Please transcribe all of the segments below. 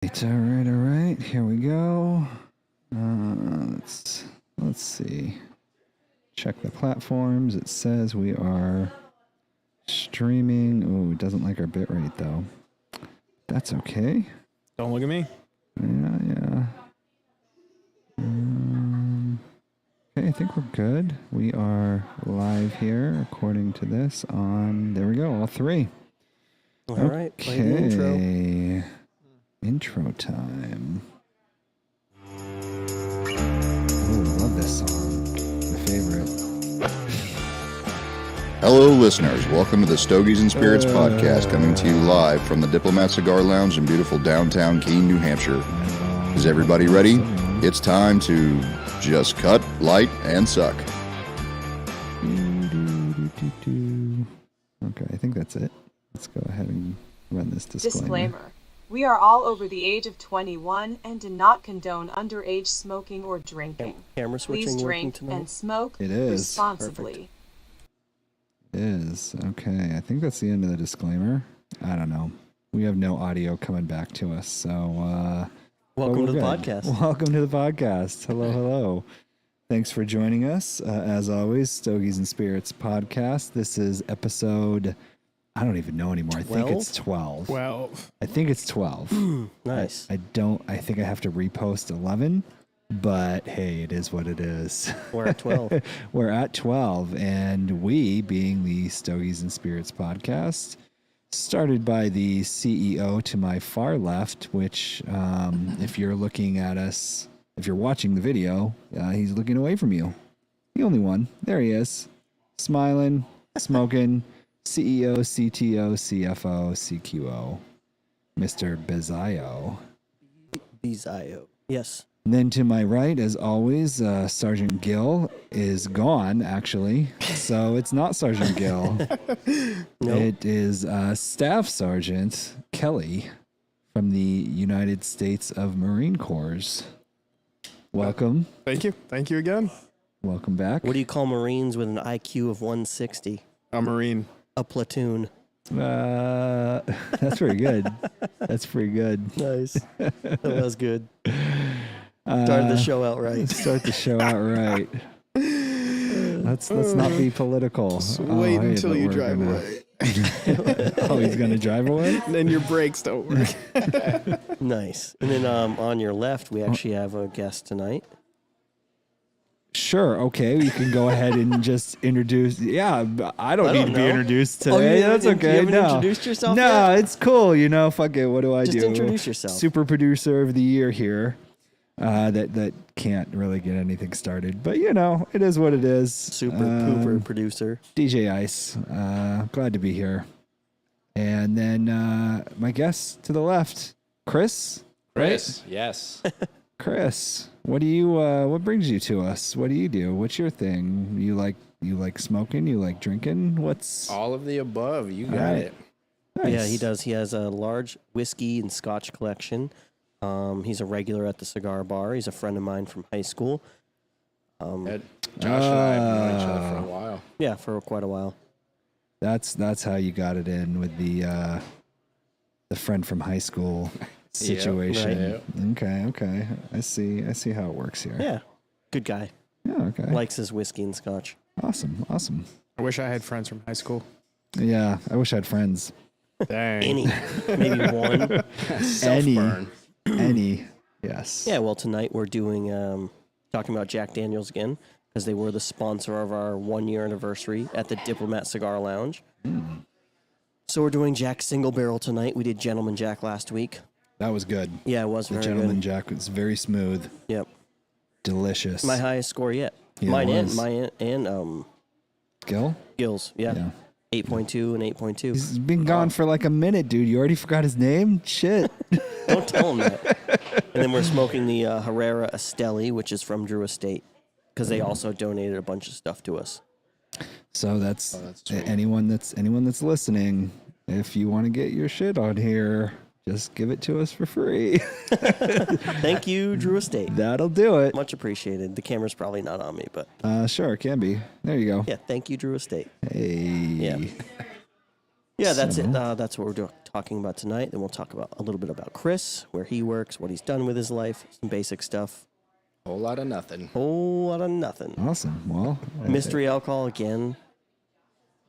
All right. Here we go. Let's see. Check the platforms. It says we are streaming. Oh, it doesn't like our bitrate though. That's okay. Don't look at me. Yeah. Okay, I think we're good. We are live here, according to this. There we go. All three. All right. Play the intro. Intro time. Oh, I love this song. My favorite. Hello, listeners. Welcome to the Stogies and Spirits podcast, coming to you live from the Diplomat Cigar Lounge in beautiful downtown Keene, New Hampshire. Is everybody ready? It's time to just cut, light, and suck. Okay, I think that's it. Let's go ahead and run this Disclaimer. We are all over the age of 21 and do not condone underage smoking or drinking. Camera switching. Please drink tonight? and smoke It is. responsibly. It is. Okay, I think that's the end of the disclaimer. I don't know. We have no audio coming back to us, so... Welcome to the good. podcast. Welcome to the podcast. Hello. Thanks for joining us. As always, Stogies and Spirits podcast. This is episode... I don't even know anymore. 12? I think it's 12. 12. I think it's 12. Nice. I think I have to repost 11, but hey, it is what it is. We're at 12. We're at 12, and we, being the Stogies and Spirits podcast, started by the CEO to my far left, which, if you're looking at us, if you're watching the video, he's looking away from you. The only one. There he is. Smiling, smoking. CEO, CTO, CFO, CQO, Mr. Bizio. Bizio. Yes. And then to my right, as always, Sergeant Gill is gone, actually. So it's not Sergeant Gill. Nope. It is Staff Sergeant Kelly from the United States of Marine Corps. Welcome. Thank you. Thank you again. Welcome back. What do you call Marines with an IQ of 160? A Marine. A platoon. That's pretty good. That's pretty good. Nice. That was good. Started the show out right. Start the show out right. Let's not be political. Wait until you drive away. Oh, he's gonna drive away? Then your brakes don't work. Nice. And then on your left, we actually have a guest tonight. Sure. Okay, you can go ahead and just introduce. Yeah, I don't need to be know. introduced Oh, today. you That's haven't- okay. you haven't No, introduced yourself No, yet? it's cool. Fuck it. What do I Just do? introduce yourself. Super producer of the year here. That can't really get anything started, but it is what it is. Super pooper producer. DJ Ice. Glad to be here. And then my guest to the left, Chris. Chris, yes. Chris, what brings you to us? What do you do? What's your thing? You like smoking? You like drinking? What's All of the above. You got right. it. Nice. Yeah, he does. He has a large whiskey and scotch collection. He's a regular at the cigar bar. He's a friend of mine from high school. Josh and I have known each other for a while. Yeah, for quite a while. That's how you got it in with the friend from high school situation. right. Okay. I see how it works here. Yeah, good guy. Yeah, okay. Likes his whiskey and scotch. Awesome. I wish I had friends from high school. Yeah, I wish I had friends. Dang. Any, maybe one. Self-burn. Any. Yes. Yeah, well, tonight we're doing, talking about Jack Daniels again, because they were the sponsor of our 1-year anniversary at the Diplomat Cigar Lounge. So we're doing Jack Single Barrel tonight. We did Gentleman Jack last week. That was good. Yeah, it was The very Gentleman good. Jack was very smooth, Yep. delicious. My highest score yet. Yeah, Mine it was. and Gil? Gills. Yeah. Yeah. 8.2 and 8.2. He's been gone for like a minute, dude. You already forgot his name? Shit. Don't tell him that. And then we're smoking the Herrera Esteli, which is from Drew Estate, because they also donated a bunch of stuff to us. So that's sweet. anyone that's listening. If you want to get your shit on here, just give it to us for free. Thank you, Drew Estate. That'll do it. Much appreciated. The camera's probably not on me, but Sure, can be. There you go. yeah, thank you, Drew Estate. Hey. Yeah. Yeah, that's So- it. That's what we're talking about tonight. Then we'll talk about a little bit about Chris, where he works, what he's done with his life, some basic stuff. Whole lot of nothing. Whole lot of nothing. Awesome. Well, Mystery alcohol again,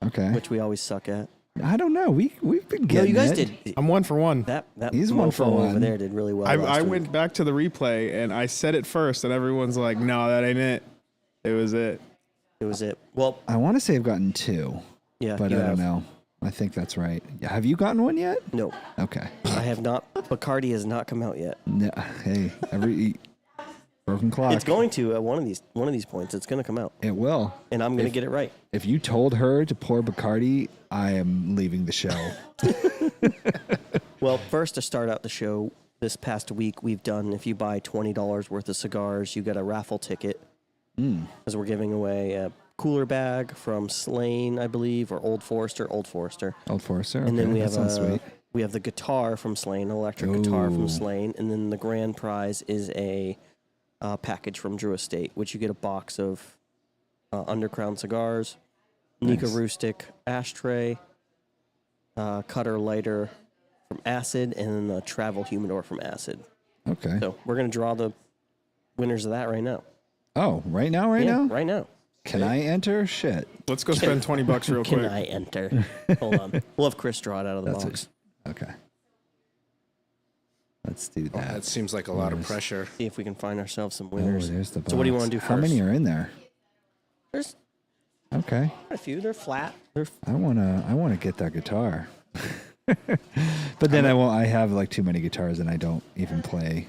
okay. which we always suck at. I don't know. We've been No, getting you guys it. did. I'm 1 for 1. That He's one for mofo over one. there did really well. I last week. went back to the replay and I said it first, and everyone's like, "No, that ain't it. It was it." It was it. Well, I want to say I've gotten 2, yeah, but you I don't have. know. I think that's right. Have you gotten one yet? No, Okay. I have not. Bacardi has not come out yet. No, hey, every broken clock. It's going to at one of these points. It's going to come out, It will. and I'm going to get it right. If you told her to pour Bacardi, I am leaving the show. Well, first to start out the show, this past week we've done. If you buy $20 worth of cigars, you get a raffle ticket. Because we're giving away a cooler bag from Slane, I believe, or Old Forester. Old Forester. And then okay, we that have sounds sweet. we have the guitar from Slane, an electric guitar Ooh. from Slane, and then the grand prize is a package from Drew Estate, which you get a box of Undercrown cigars, Nika Nice. Rustic ashtray, cutter lighter from Acid, and then a travel humidor from Acid. Okay. So we're gonna draw the winners of that right now. Oh, right now, right Yeah, now? right now. Can I enter? Shit. Let's go spend $20 real Can quick. I enter? Hold on. We'll have Chris draw it out of the That's box. Okay. Let's do Oh, that. that seems like a lot of pressure. See if we can find ourselves some Oh, winners. there's the box. So what do you want to do How first? many are in there? There's Okay. quite a few. They're flat. They're I wanna get that guitar. But then I have like too many guitars and I don't even play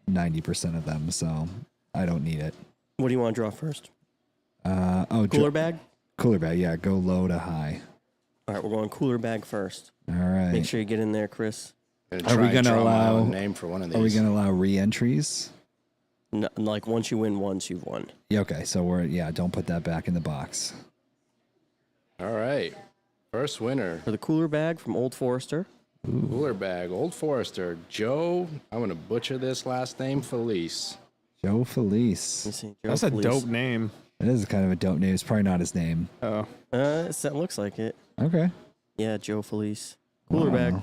90% of them, so I don't need it. What do you want to draw first? Oh, Cooler bag? Cooler bag, yeah. Go low to high. All right, we're going cooler bag first. All right. Make sure you get in there, Chris. Gonna Are we try and gonna draw my allow- own name for one of these? Are we gonna allow re-entries? No, like once you win once, you've won. Yeah, okay, so don't put that back in the box. All right. First winner, For the cooler bag from Old Forester. cooler bag, Old Forester, Joe. I'm gonna butcher this last name, Felice. Joe Let me Felice. see. Joe That's a Felice. dope name. It is kind of a dope name. It's probably not his name. Oh, That looks like it. Okay. Yeah, Joe Felice. Cooler Wow. bag.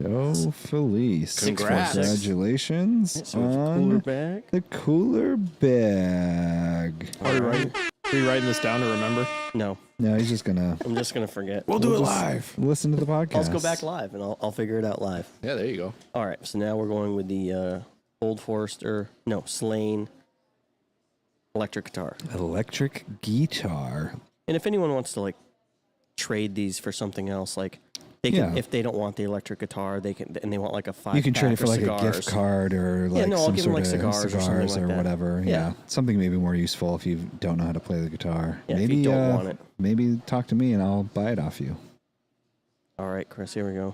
Joe Felice. Congrats. Congratulations So it's on cooler bag. the cooler bag. are you writing this down to remember? No, No, he's just gonna I'm just gonna forget. We'll do it live. listen to the podcast. I'll just go back live and I'll figure it out live. Yeah, there you go. All right, so now we're going with the Old Forester, Slane electric guitar. Electric guitar. And if anyone wants to like trade these for something else, like they can, Yeah. if they don't want the electric guitar, they can, and they want like a 5. You can trade it for like cigars. a gift card or like no, I'll some give 'em, sort like, of cigars or something like that. whatever. Yeah. Yeah. Something maybe more useful if you don't know how to play the guitar. Yeah, if maybe you don't want it. Maybe talk to me and I'll buy it off you. All right, Chris, here we go.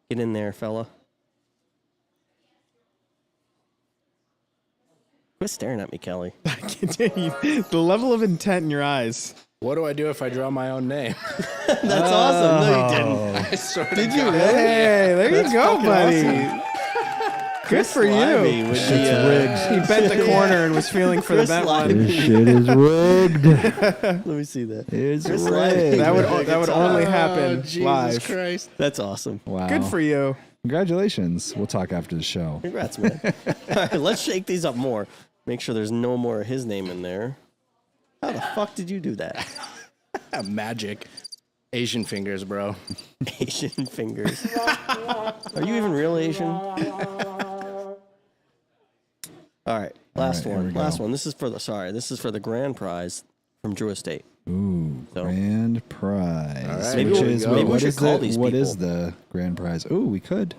Get in there, fella. Quit staring at me, Kelly. The level of intent in your eyes. What do I do if I draw my own name? That's awesome. No, you didn't. I swear to Did you God. really? Hey, there you go, buddy. Good for Lively you. with Shit's the, rigged. He bent the corner and was feeling for the Chris bent Lively. one. This shit is rigged. Let me see that. It's Chris rigged. Lively. That would only happen Oh, Jesus live. Christ. That's awesome. Wow. Good for you. Congratulations. We'll talk after the show. Congrats, man. All right, let's shake these up more. Make sure there's no more of his name in there. How the fuck did you do that? Magic. Asian fingers, bro. Asian fingers. Are you even real Asian? All right, last here we one. go. Last one. This is for the grand prize from Drew Estate. Ooh, So- grand prize. All right, Maybe Which we'll- is maybe we what should is call the, these what is people. the grand prize? Ooh, we could.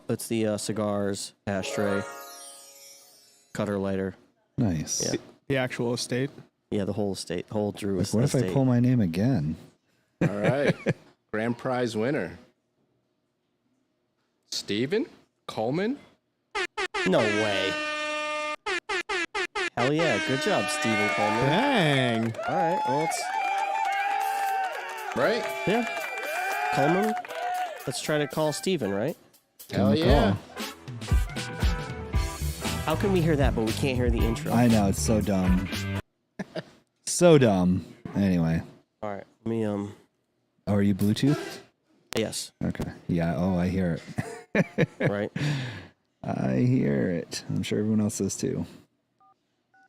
It's the cigars, ashtray, cutter lighter. Nice. Yeah. The actual estate. Yeah, the whole estate, the whole Drew Like, what if I Estate. pull my name again? All right. Grand prize winner. Steven Coleman. No way. Hell yeah! Good job, Stephen Coleman. Dang. All right, well, Right? yeah, Coleman. Let's try to call Stephen, right? Hell Give him a yeah. How can we hear that, but we can't hear the intro? I know, it's so dumb. So dumb. Anyway. All right, let me Oh, are you Bluetooth? Yes. Okay. Yeah. Oh, I hear it. Right. I hear it. I'm sure everyone else does too.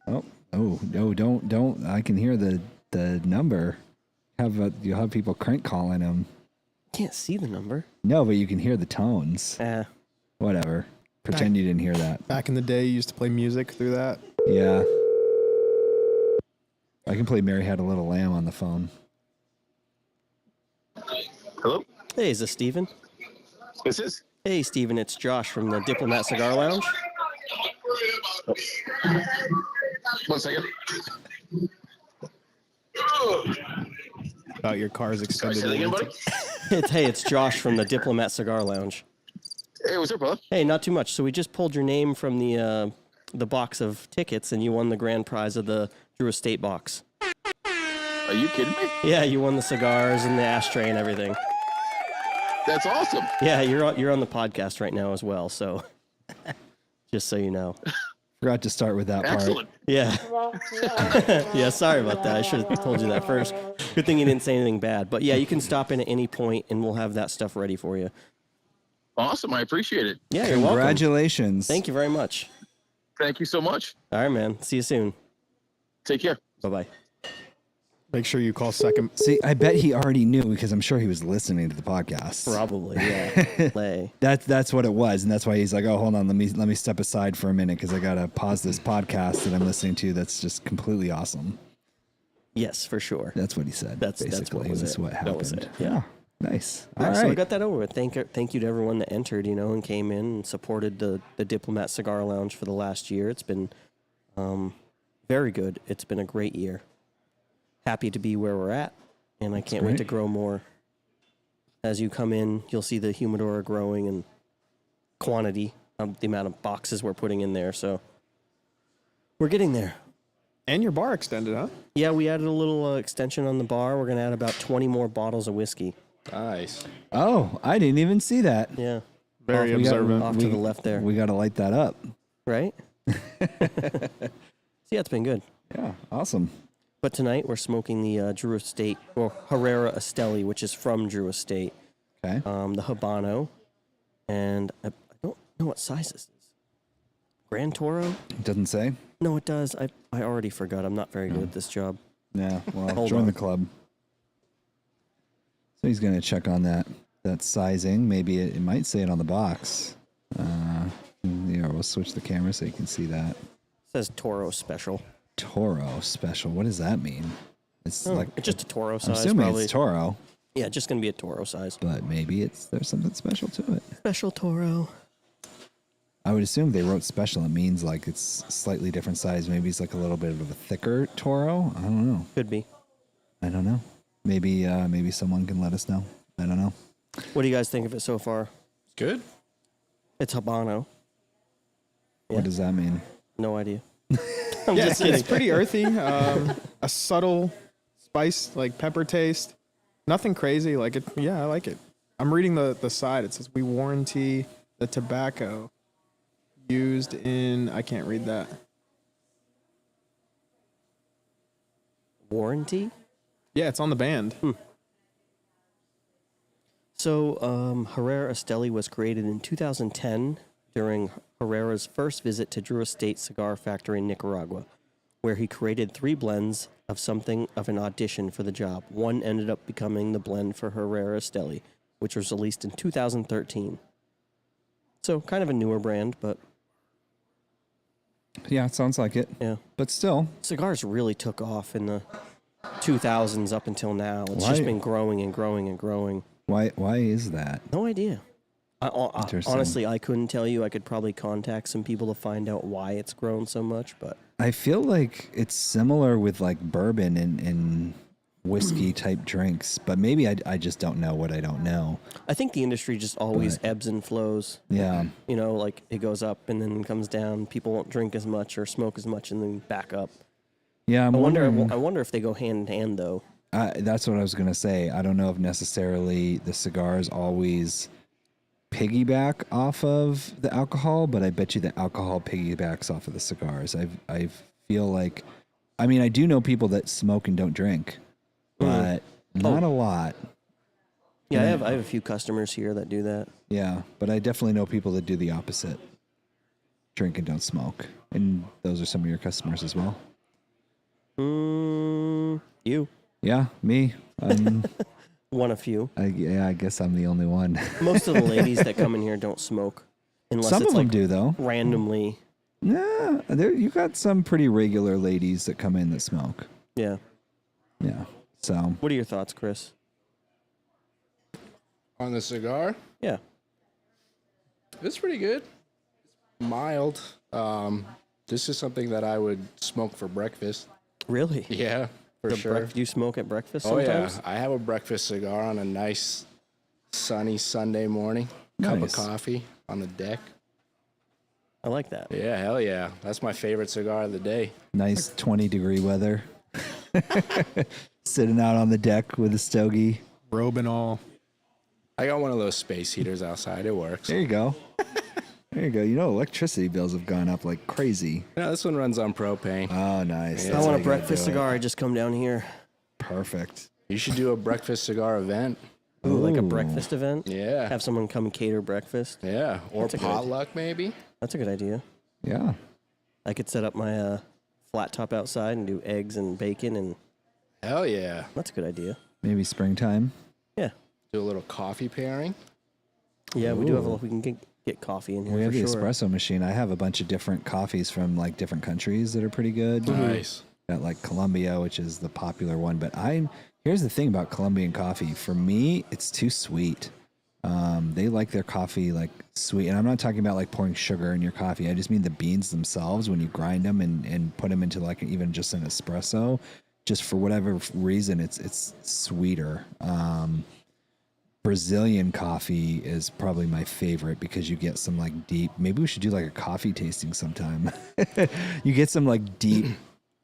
Oh, no, don't. I can hear the number. You'll have people crank calling him. Can't see the number. No, but you can hear the tones. Whatever. Pretend you didn't hear that. Back in the day, you used to play music through that. Yeah. I can play Mary Had a Little Lamb on the phone. Hello? Hey, is this Steven? This is? Hey, Steven, it's Josh from the Diplomat Cigar Lounge. One second. About your car's Sorry, extended say that again, buddy? warranty. It's Josh from the Diplomat Cigar Lounge. Hey, what's up, brother? Hey, not too much. So we just pulled your name from the box of tickets, and you won the grand prize of the Drew Estate box. Are you kidding me? Yeah, you won the cigars and the ashtray and everything. That's awesome. Yeah, you're on the podcast right now as well, so just so you know. Forgot to start with that Excellent. Yeah. Yeah, sorry about that. I should have told you that first. Good thing you didn't say anything bad. But yeah, you can stop in at any point and we'll have that stuff ready for you. Awesome. I appreciate it. Yeah, part. you're welcome. Congratulations. Thank you very much. Thank you so much. All right, man. See you soon. Take care. Bye-bye. Make sure you call second. See, I bet he already knew because I'm sure he was listening to the podcast. Probably, yeah. Lay. That's what it was, and that's why he's like, "Oh, hold on, let me step aside for a minute because I gotta pause this podcast that I'm listening to. That's just completely awesome." Yes, for sure. That's what he said. That's basically what was is it. what That happened. was it, yeah. Nice. All right, All so we right. got that over with. Thank you to everyone that entered, and came in and supported the Diplomat Cigar Lounge for the last year. It's been very good. It's been a great year. Happy to be where we're at, and I can't wait great. to grow more. As you come in, you'll see the humidor growing in quantity of the amount of boxes we're putting in there. So we're getting there. And your bar extended, huh? Yeah, we added a little extension on the bar. We're going to add about 20 more bottles of whiskey. Nice. Oh, I didn't even see that. Yeah, Very We got- observant. off to the left there. We got to light that up. Right? So yeah, it's been good. Yeah, awesome. But tonight we're smoking the Drew Estate, or Herrera Esteli, which is from Drew Estate. Okay. The Habano, and I don't know what size this is. Grand Toro? It doesn't say. No, it does. I already forgot. I'm not very good at this job. Yeah. Well, Hold join on. the club. So he's gonna check on that sizing. Maybe it might say it on the box. We'll switch the camera so you can see that. It says Toro Special. Toro special. What does that mean? It's like It's just a Toro I'm size, assuming probably. it's Toro, Yeah, just gonna be a Toro size. but maybe there's something special to it. Special Toro. I would assume they wrote special. It means like it's slightly different size. Maybe it's like a little bit of a thicker Toro. I don't know. Could be. I don't know. Maybe someone can let us know. I don't know. What do you guys think of it so far? It's good. It's Habano. Yeah. What does that mean? No idea. I'm Yeah, just it's kidding. pretty earthy. A subtle spice, like pepper taste. Nothing crazy. Like it. Yeah, I like it. I'm reading the side. It says we warranty the tobacco used in. I can't read that. Warranty? Yeah, it's on the band. So, Herrera Esteli was created in 2010 during Herrera's first visit to Drew Estate Cigar Factory in Nicaragua, where he created 3 blends of something of an audition for the job. One ended up becoming the blend for Herrera Esteli, which was released in 2013. So, kind of a newer brand, but Yeah, it sounds like it. yeah. But still, Cigars really took off in the 2000s up until now. It's Why- just been growing and growing and growing. why is that? No idea. Interesting. Honestly, I couldn't tell you. I could probably contact some people to find out why it's grown so much, but I feel like it's similar with like bourbon and whiskey type drinks, but maybe I just don't know what I don't know. I think the industry just always But- ebbs and flows. Yeah. You know, like it goes up and then comes down. People won't drink as much or smoke as much and then back up. Yeah, I'm I wondering. wonder if they go hand in hand though. That's what I was gonna say. I don't know if necessarily the cigars always piggyback off of the alcohol, but I bet you the alcohol piggybacks off of the cigars. I feel like, I mean, I do know people that smoke and don't drink, but not a lot. Yeah, I have a few customers here that do that. Yeah, but I definitely know people that do the opposite. Drink and don't smoke. And those are some of your customers as well. You. Yeah, me. One of few. I guess I'm the only one. Most of the ladies that come in here don't smoke. Unless Some it's of them like do, though. randomly. Yeah, you got some pretty regular ladies that come in that smoke. Yeah. Yeah, so. What are your thoughts, Chris? On the cigar, Yeah. it's pretty good. It's mild. This is something that I would smoke for breakfast. Really? Yeah, for sure. Do you smoke at breakfast Oh sometimes? yeah, I have a breakfast cigar on a nice sunny Sunday morning. Cup of Nice. coffee on the deck. I like that. Yeah, hell yeah. That's my favorite cigar of the day. Nice 20-degree weather. Sitting out on the deck with a stogie. Robe and all. I got one of those space heaters outside. It works. There you go. There you go. You know, electricity bills have gone up like crazy. Yeah, this one runs on propane. Oh, nice. Yeah. That's I how want you a gotta breakfast do it. cigar. I just come down here. Perfect. You should do a breakfast cigar event. Ooh, like a Ooh. breakfast event. Yeah. Have someone come and cater breakfast. Yeah. Or That's a good idea. potluck, maybe. That's a good idea. Yeah. I could set up my flat top outside and do eggs and bacon, and Hell yeah. that's a good idea. Maybe springtime. Yeah. Do a little coffee pairing. Yeah, we do have Ooh. we can get coffee in here We have for the sure. espresso machine. I have a bunch of different coffees from like different countries that are pretty good. Nice. Got like Colombia, which is the popular one. But here's the thing about Colombian coffee. For me, it's too sweet. They like their coffee like sweet. And I'm not talking about like pouring sugar in your coffee. I just mean the beans themselves when you grind them and put them into like even just an espresso. Just for whatever reason, it's sweeter. Brazilian coffee is probably my favorite because you get some like deep. Maybe we should do like a coffee tasting sometime. You get some like deep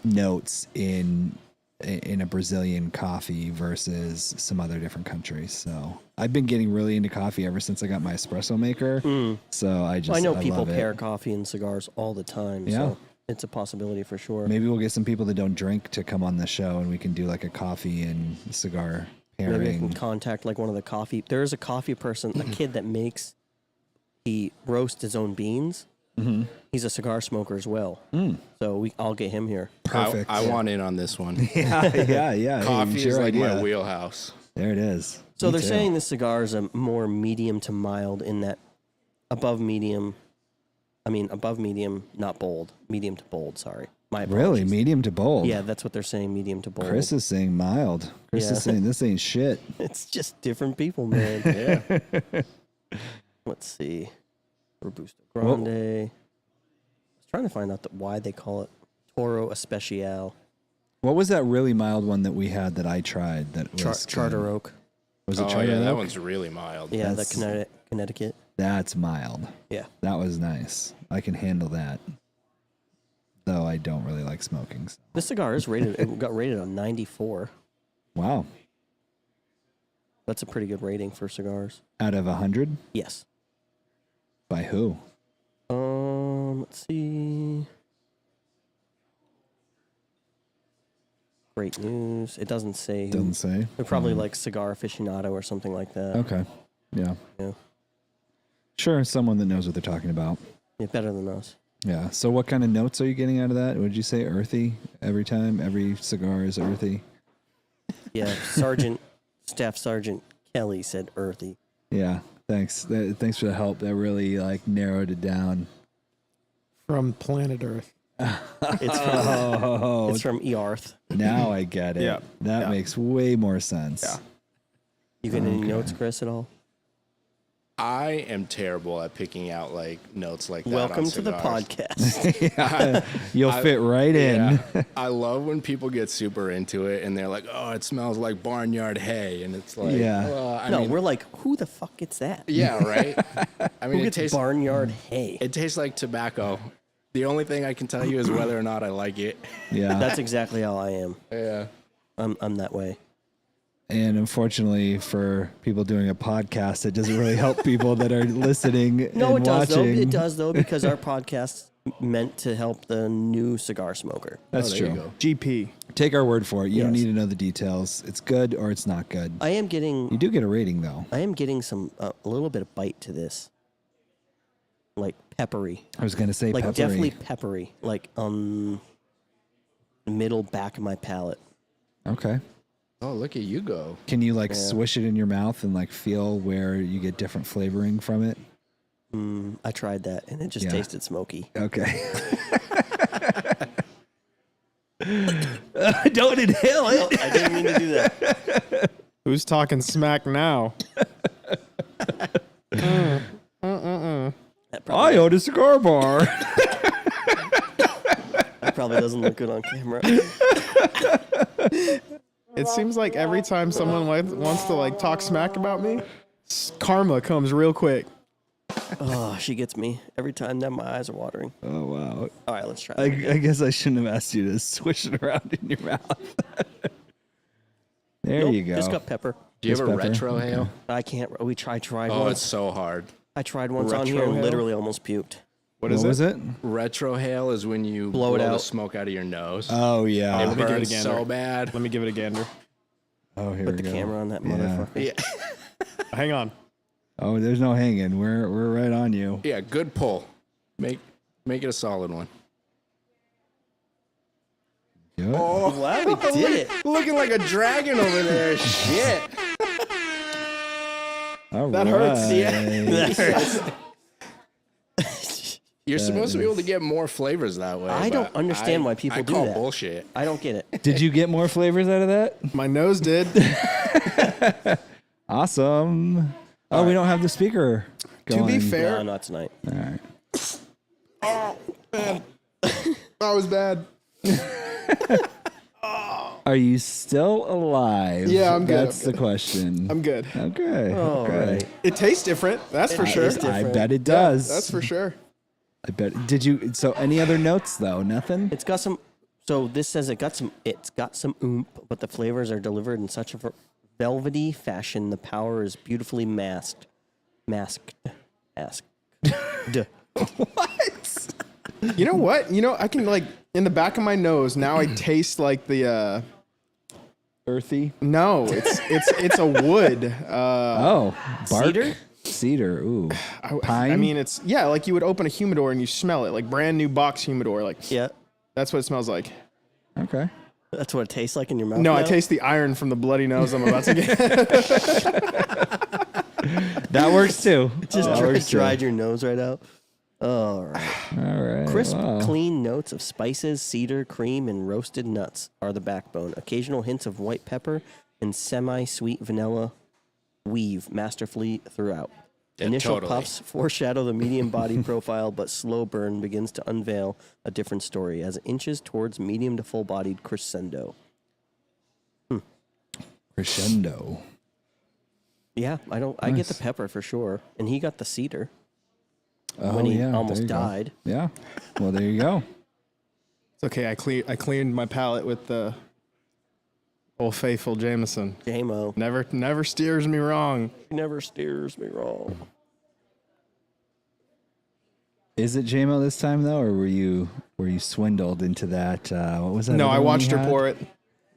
notes in a Brazilian coffee versus some other different countries. So I've been getting really into coffee ever since I got my espresso maker. So I know people love it. pair coffee and cigars all the time. Yeah. So it's a possibility for sure. Maybe we'll get some people that don't drink to come on the show and we can do like a coffee and cigar pairing. Maybe we can contact like one of the coffee. There is a coffee person, a kid that he roasts his own beans. Mm-hmm. He's a cigar smoker as well. So I'll get him here. Perfect. I want in on this one. yeah. Coffee Hey, is your like my idea. wheelhouse. There it is. So Me they're too. saying this cigar is a more medium to mild in that above medium, not bold. Medium to bold, sorry. My Really? apologies. Medium to bold? Yeah, that's what they're saying, medium to bold. Chris is saying mild. Chris Yeah. is saying this ain't shit. It's just different people, man. Yeah. Let's see. Robusto Grande. I was trying to find out why they call it Toro Especial. What was that really mild one that we had that I tried that was Charter good? Oak. Was it Oh, Charter yeah, that Oak? one's really mild. Yeah, That's- the Connecticut. That's mild. Yeah. That was nice. I can handle that. Though I don't really like smoking. So. This cigar is rated. It got rated on 94. Wow. That's a pretty good rating for cigars. Out of 100? Yes. By who? Let's see. Great news. It doesn't say. Who. Doesn't say. They're probably like Cigar Aficionado or something like that. Okay. Yeah. Yeah. Sure. Someone that knows what they're talking about. Yeah, better than us. Yeah. So what kind of notes are you getting out of that? Would you say earthy every time? Every cigar is earthy? Yeah, Staff Sergeant Kelly said earthy. Yeah. Thanks. Thanks for the help. That really like narrowed it down. From planet Earth. It's from, Oh, it's from Earth. now I get it. Yeah. That Yeah. makes way more sense. Yeah. You get any notes, Chris, at all? I am terrible at picking out like notes like that. Welcome on to the cigars. podcast. You'll fit right in. Yeah. I love when people get super into it and they're like, "Oh, it smells like barnyard hay," and it's like, Yeah. I No, mean, we're like, who the fuck gets that? yeah, right. I mean, Who it gets tastes barnyard hay? it tastes like tobacco. The only thing I can tell you is whether or not I like it. Yeah. That's exactly how I am. Yeah. I'm that way. And unfortunately for people doing a podcast, it doesn't really help people that are listening No, and it does though. watching. It does though because our podcasts meant to help the new cigar smoker. That's there you true. go. GP. Take our word for it. You don't Yes. need to know the details. It's good or it's not good. I am You getting do get a rating though. some a little bit of bite to this, like peppery, I was gonna say like peppery. definitely peppery, like the middle back of my palate. Okay. Oh, look at you go. Can you like swish it in your mouth and like feel where you get different flavoring from it? I tried that and it just Yeah. tasted smoky. Okay. Don't inhale it. I didn't mean to do that. Who's talking smack now? That I probably, own a cigar bar. that probably doesn't look good on camera. It seems like every time someone wants to like talk smack about me, karma comes real quick. Oh, she gets me every time. Now my eyes are watering. Oh wow. All right, let's try. I guess I shouldn't have asked you to swish it around in your mouth. There Nope, you go. Just got pepper. Do you have a Pepper? retrohale? I can't. We tried Oh, once. it's so hard. I tried once on here Retrohale? and literally almost puked. What What was it? Retrohale is when you Blow it the out. smoke out of your nose. Oh yeah. it let me give it a burns gander. so bad. Let me give it a gander. Oh, here Put we the go. camera on that Yeah. motherfucker. Yeah, Hang on. Oh, there's no hanging. We're right on you. yeah, good pull. Make it a solid one. Do it. Oh, Wow, we did it. looking like a dragon over there. Shit. All that hurts. right. You're supposed to be able to get more flavors that way. I don't but understand why people I do call that. bullshit. I don't get it. Did you get more flavors out of that? My nose did. Awesome. Oh, we don't have the speaker To going. be No, fair, not tonight. All right. that was bad. Are you still alive? Yeah, I'm good, That's I'm the question. I'm good. Okay. All okay. right. It tastes different. That's for sure. tastes I different. bet it does. That's for sure. I bet. Did you? So, any other notes though? Nothing. It's got some. So this says it's got some oomph, but the flavors are delivered in such a velvety fashion. The power is beautifully masked. What? You know what? You know, I can like in the back of my nose now. I taste like the. Earthy. No, it's a wood. Oh, bark. Cedar? Cedar. Ooh. Pine. I mean, it's like you would open a humidor and you smell it, like brand new box humidor. Like Yeah, that's what it smells like. Okay. that's what it tastes like in your mouth. No, I now? taste the iron from the bloody nose I'm about to get. That works too. Just that works too. dried your nose right out. All right. All right. Crisp, wow. clean notes of spices, cedar, cream, and roasted nuts are the backbone. Occasional hints of white pepper and semi-sweet vanilla weave masterfully throughout. Yeah, Initial totally. puffs foreshadow the medium body profile, but slow burn begins to unveil a different story as it inches towards medium to full-bodied crescendo. Crescendo. Yeah, I get the Nice. pepper for sure, and he got the cedar Oh, when he yeah, almost there you go. died. Yeah. Well, there you go. It's okay. I cleaned my palate with the old faithful Jameson. JMO Never steers me wrong. never steers me wrong. Is it JMO this time though, or were you swindled into that? What was that? No, other I one watched we her had? pour it.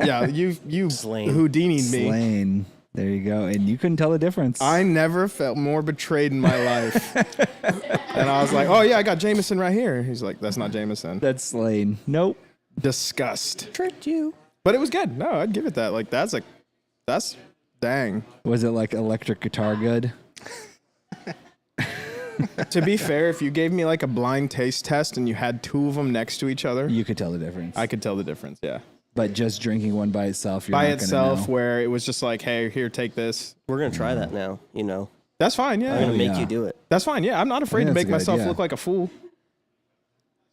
Yeah, you Slain. Houdini'd me. Slain. There you go. And you couldn't tell the difference. I never felt more betrayed in my life. And I was like, oh yeah, I got Jameson right here. He's like, that's not Jameson. That's Slain. Nope. Disgust. Tricked you. But it was good. No, I'd give it that. Like that's dang. Was it like electric guitar good? To be fair, if you gave me like a blind taste test and you had two of them next to each other, You could tell the difference. I could tell the difference. Yeah. But just drinking one by itself, you're By not gonna itself, know. where it was just like, hey, here, take this. We're gonna try that now. You know, That's fine. I'm Yeah. gonna make yeah. you do it. That's fine. Yeah. I'm not afraid to that's make a good myself idea. look like a fool.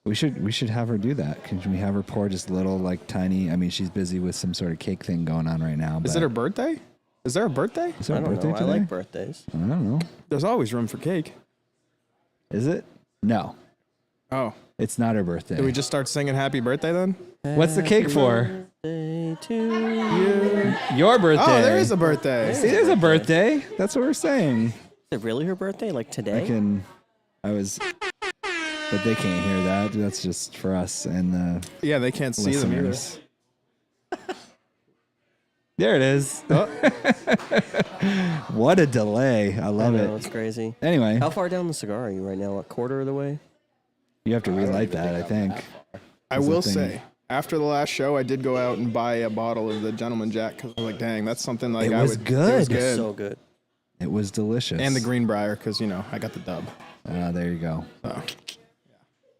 We should have her do that. Can we have her pour just little like tiny? I mean, she's busy with some sort of cake thing going on right now. Is but it her birthday? Is there a birthday? Is her I don't birthday know. I today? like birthdays. I don't know. There's always room for cake. Is it? No, Oh. it's not her birthday. Did we just start singing happy birthday then? What's the cake for? Birthday to you. Your birthday. Oh, there is a birthday. It is a birthday. That's what we're saying. Is it really her birthday? Like today? I was. but they can't hear that. That's just for us and the Yeah, they can't see them either. listeners. There it is. What a delay. I love know, it. it's crazy. Anyway, How far down the cigar are you right now? A quarter of the way? you have to relight that, I think. I Is the will thing. say, after the last show, I did go out and buy a bottle of the Gentleman Jack because I was like, dang, that's something like It I was would. good. It was good. So good. It was delicious. And the Greenbrier because, I got the dub. There you go. So.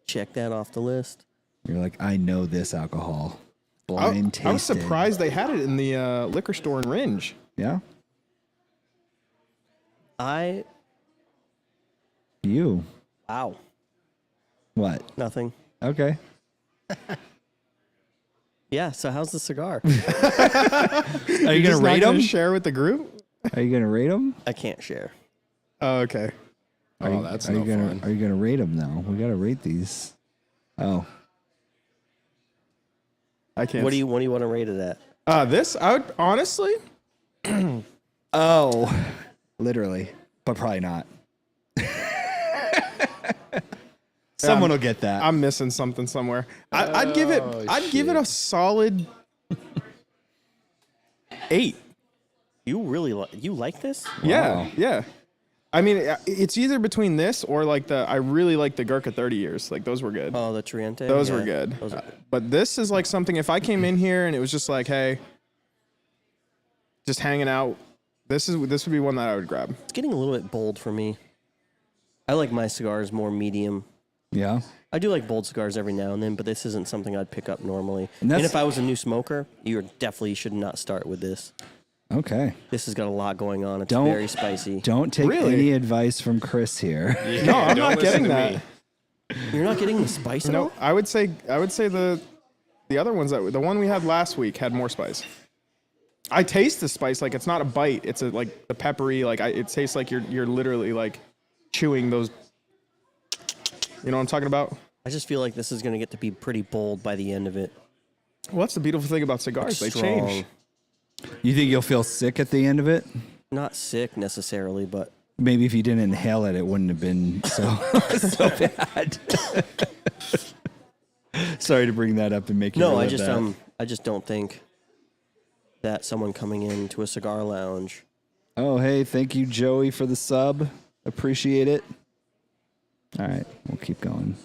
Check that off the list. You're like, I know this alcohol. Blind tasting. I was surprised they had it in the liquor store in Ringe. Yeah? You. Wow. What? Nothing. Okay. Yeah, so how's the cigar? Are you going to Just not rate gonna them? share with the group? Are you going to rate them? I can't share. Oh, okay. Oh, that's Are no you gonna fun. Are you gonna rate them now? We gotta rate these. Oh, I can't. What do you want to rate it at? This, I would honestly. oh, literally, but probably not. Someone will get that. I'm missing something somewhere. I'd give it. I'd give it a solid 8. You really you like this? Yeah, Wow. yeah. I mean, it's either between this or like I really like the Gurkha 30 years. Like those were good. Oh, the Triente? Those Yeah, were good. Those are good. But this is like something. If I came in here and it was just like, hey, just hanging out, this would be one that I would grab. It's getting a little bit bold for me. I like my cigars more medium. yeah. I do like bold cigars every now and then, but this isn't something I'd pick up normally. And And, that's- if I was a new smoker, you definitely should not start with this. Okay. This has got a lot going on. It's Don't- very spicy. Don't take Really? any advice from Chris here. No, I'm not getting that. You're not getting the spice at No, all? I would say the other ones the one we had last week had more spice. I taste the spice like it's not a bite. It's like the peppery it tastes like you're literally like chewing those. You know what I'm talking about? I just feel like this is going to get to be pretty bold by the end of it. Well, that's the beautiful thing about cigars. They Strong. change. You think you'll feel sick at the end of it? Not sick necessarily, but Maybe if you didn't inhale it, it wouldn't have been so so bad. Sorry to bring that up and make you. no, relive that. I just don't think that someone coming into a cigar lounge. Oh, hey, thank you, Joey, for the sub. Appreciate it. All right, we'll keep going.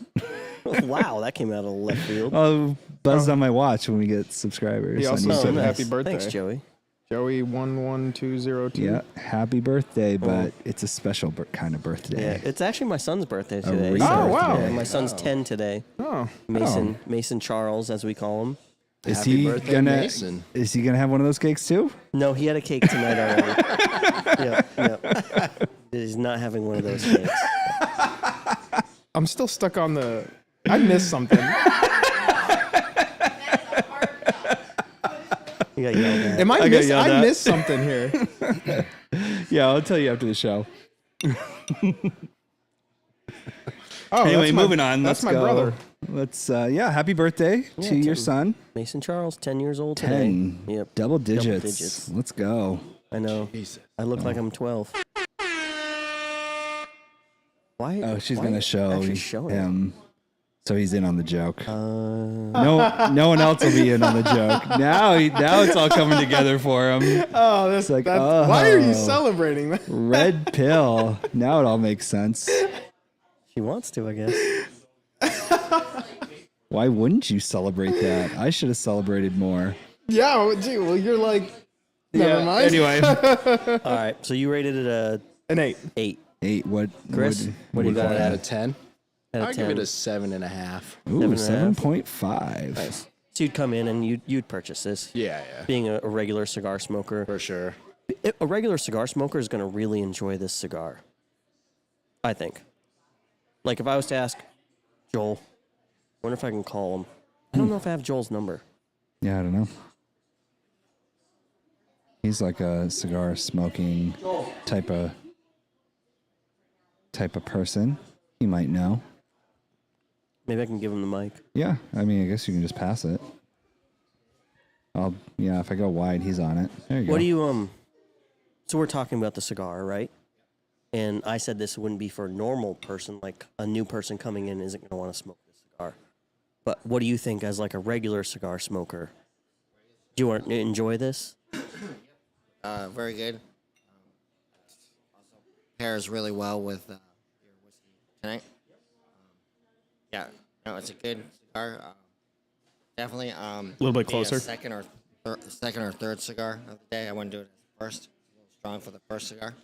Wow, that came out of left field. Oh, buzzed on my watch when we get subscribers. He on also YouTube. said nice. happy birthday. Thanks, Joey. Joey 11202. Yeah, happy birthday, but it's a special kind of birthday. Yeah, it's actually my son's birthday A today. rebirth Oh, wow. Yeah, my son's 10 today. Oh, Mason Charles, as we call him. Is Happy he birthday, gonna? Mason. Is he gonna have one of those cakes too? No, he had a cake tonight already. Yep. He's not having one of those cakes. I'm still stuck on the. I missed something. He got yelled at. Am I got miss? yelled I at. missed something here. Yeah, I'll tell you after the show. Oh, Anyway, that's my- moving on. That's Let's my go. brother. Let's happy birthday to your son. Mason Charles, 10 years old 10. today. Yep. Double digits. digits. Let's go. I know. I look like I'm 12. Why? Oh, she's why gonna show actually showing it? him. So he's in on the joke. No one else will be in on the joke. Now it's all coming together for him. Oh, that's like, why are you oh. celebrating that? Red pill. Now it all makes sense. She wants to, I guess. Why wouldn't you celebrate that? I should have celebrated more. Yeah, well, gee, well, you're like, never mind. Anyway, All right, so you rated it a An 8. 8 8. What? Chris, what do you got Out at of 10, out I'll of give 10? it a 7.5. Ooh, 7.5. 7.5. Nice. So you'd come in and you'd purchase this. Yeah, Being a regular cigar smoker, for sure. a regular cigar smoker is going to really enjoy this cigar. I think. Like if I was to ask Joel, I wonder if I can call him. I don't know if I have Joel's number. Yeah, I don't know. He's like a cigar smoking type of person. He might know. Maybe I can give him the mic. Yeah, I mean, I guess you can just pass it. If I go wide, he's on it. There you go. What do you So we're talking about the cigar, right? And I said this wouldn't be for a normal person, like a new person coming in isn't going to want to smoke this cigar. But what do you think as like a regular cigar smoker? Do you want to enjoy this? Very good. Also pairs really well with your whiskey tonight. Yeah, no, it's a good cigar. Definitely. A little bit closer. Second or third cigar of the day. I wouldn't do it as first. It's a little strong for the first cigar.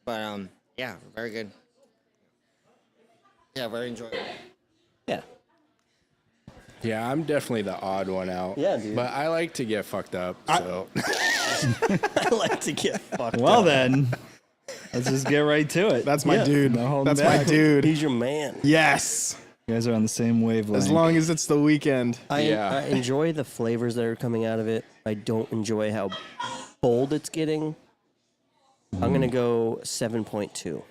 But yeah, very good. Yeah, very enjoyable. Yeah. Yeah, I'm definitely the odd one out. Yeah, dude. But I like to get fucked up. So I like to get fucked Well up. then, let's just get right to it. That's my Yeah, dude. no holding That's my back. dude. He's your man. Yes. You guys are on the same wavelength. As long as it's the weekend. I Yeah. enjoy the flavors that are coming out of it. I don't enjoy how bold it's getting. I'm going to go 7.2.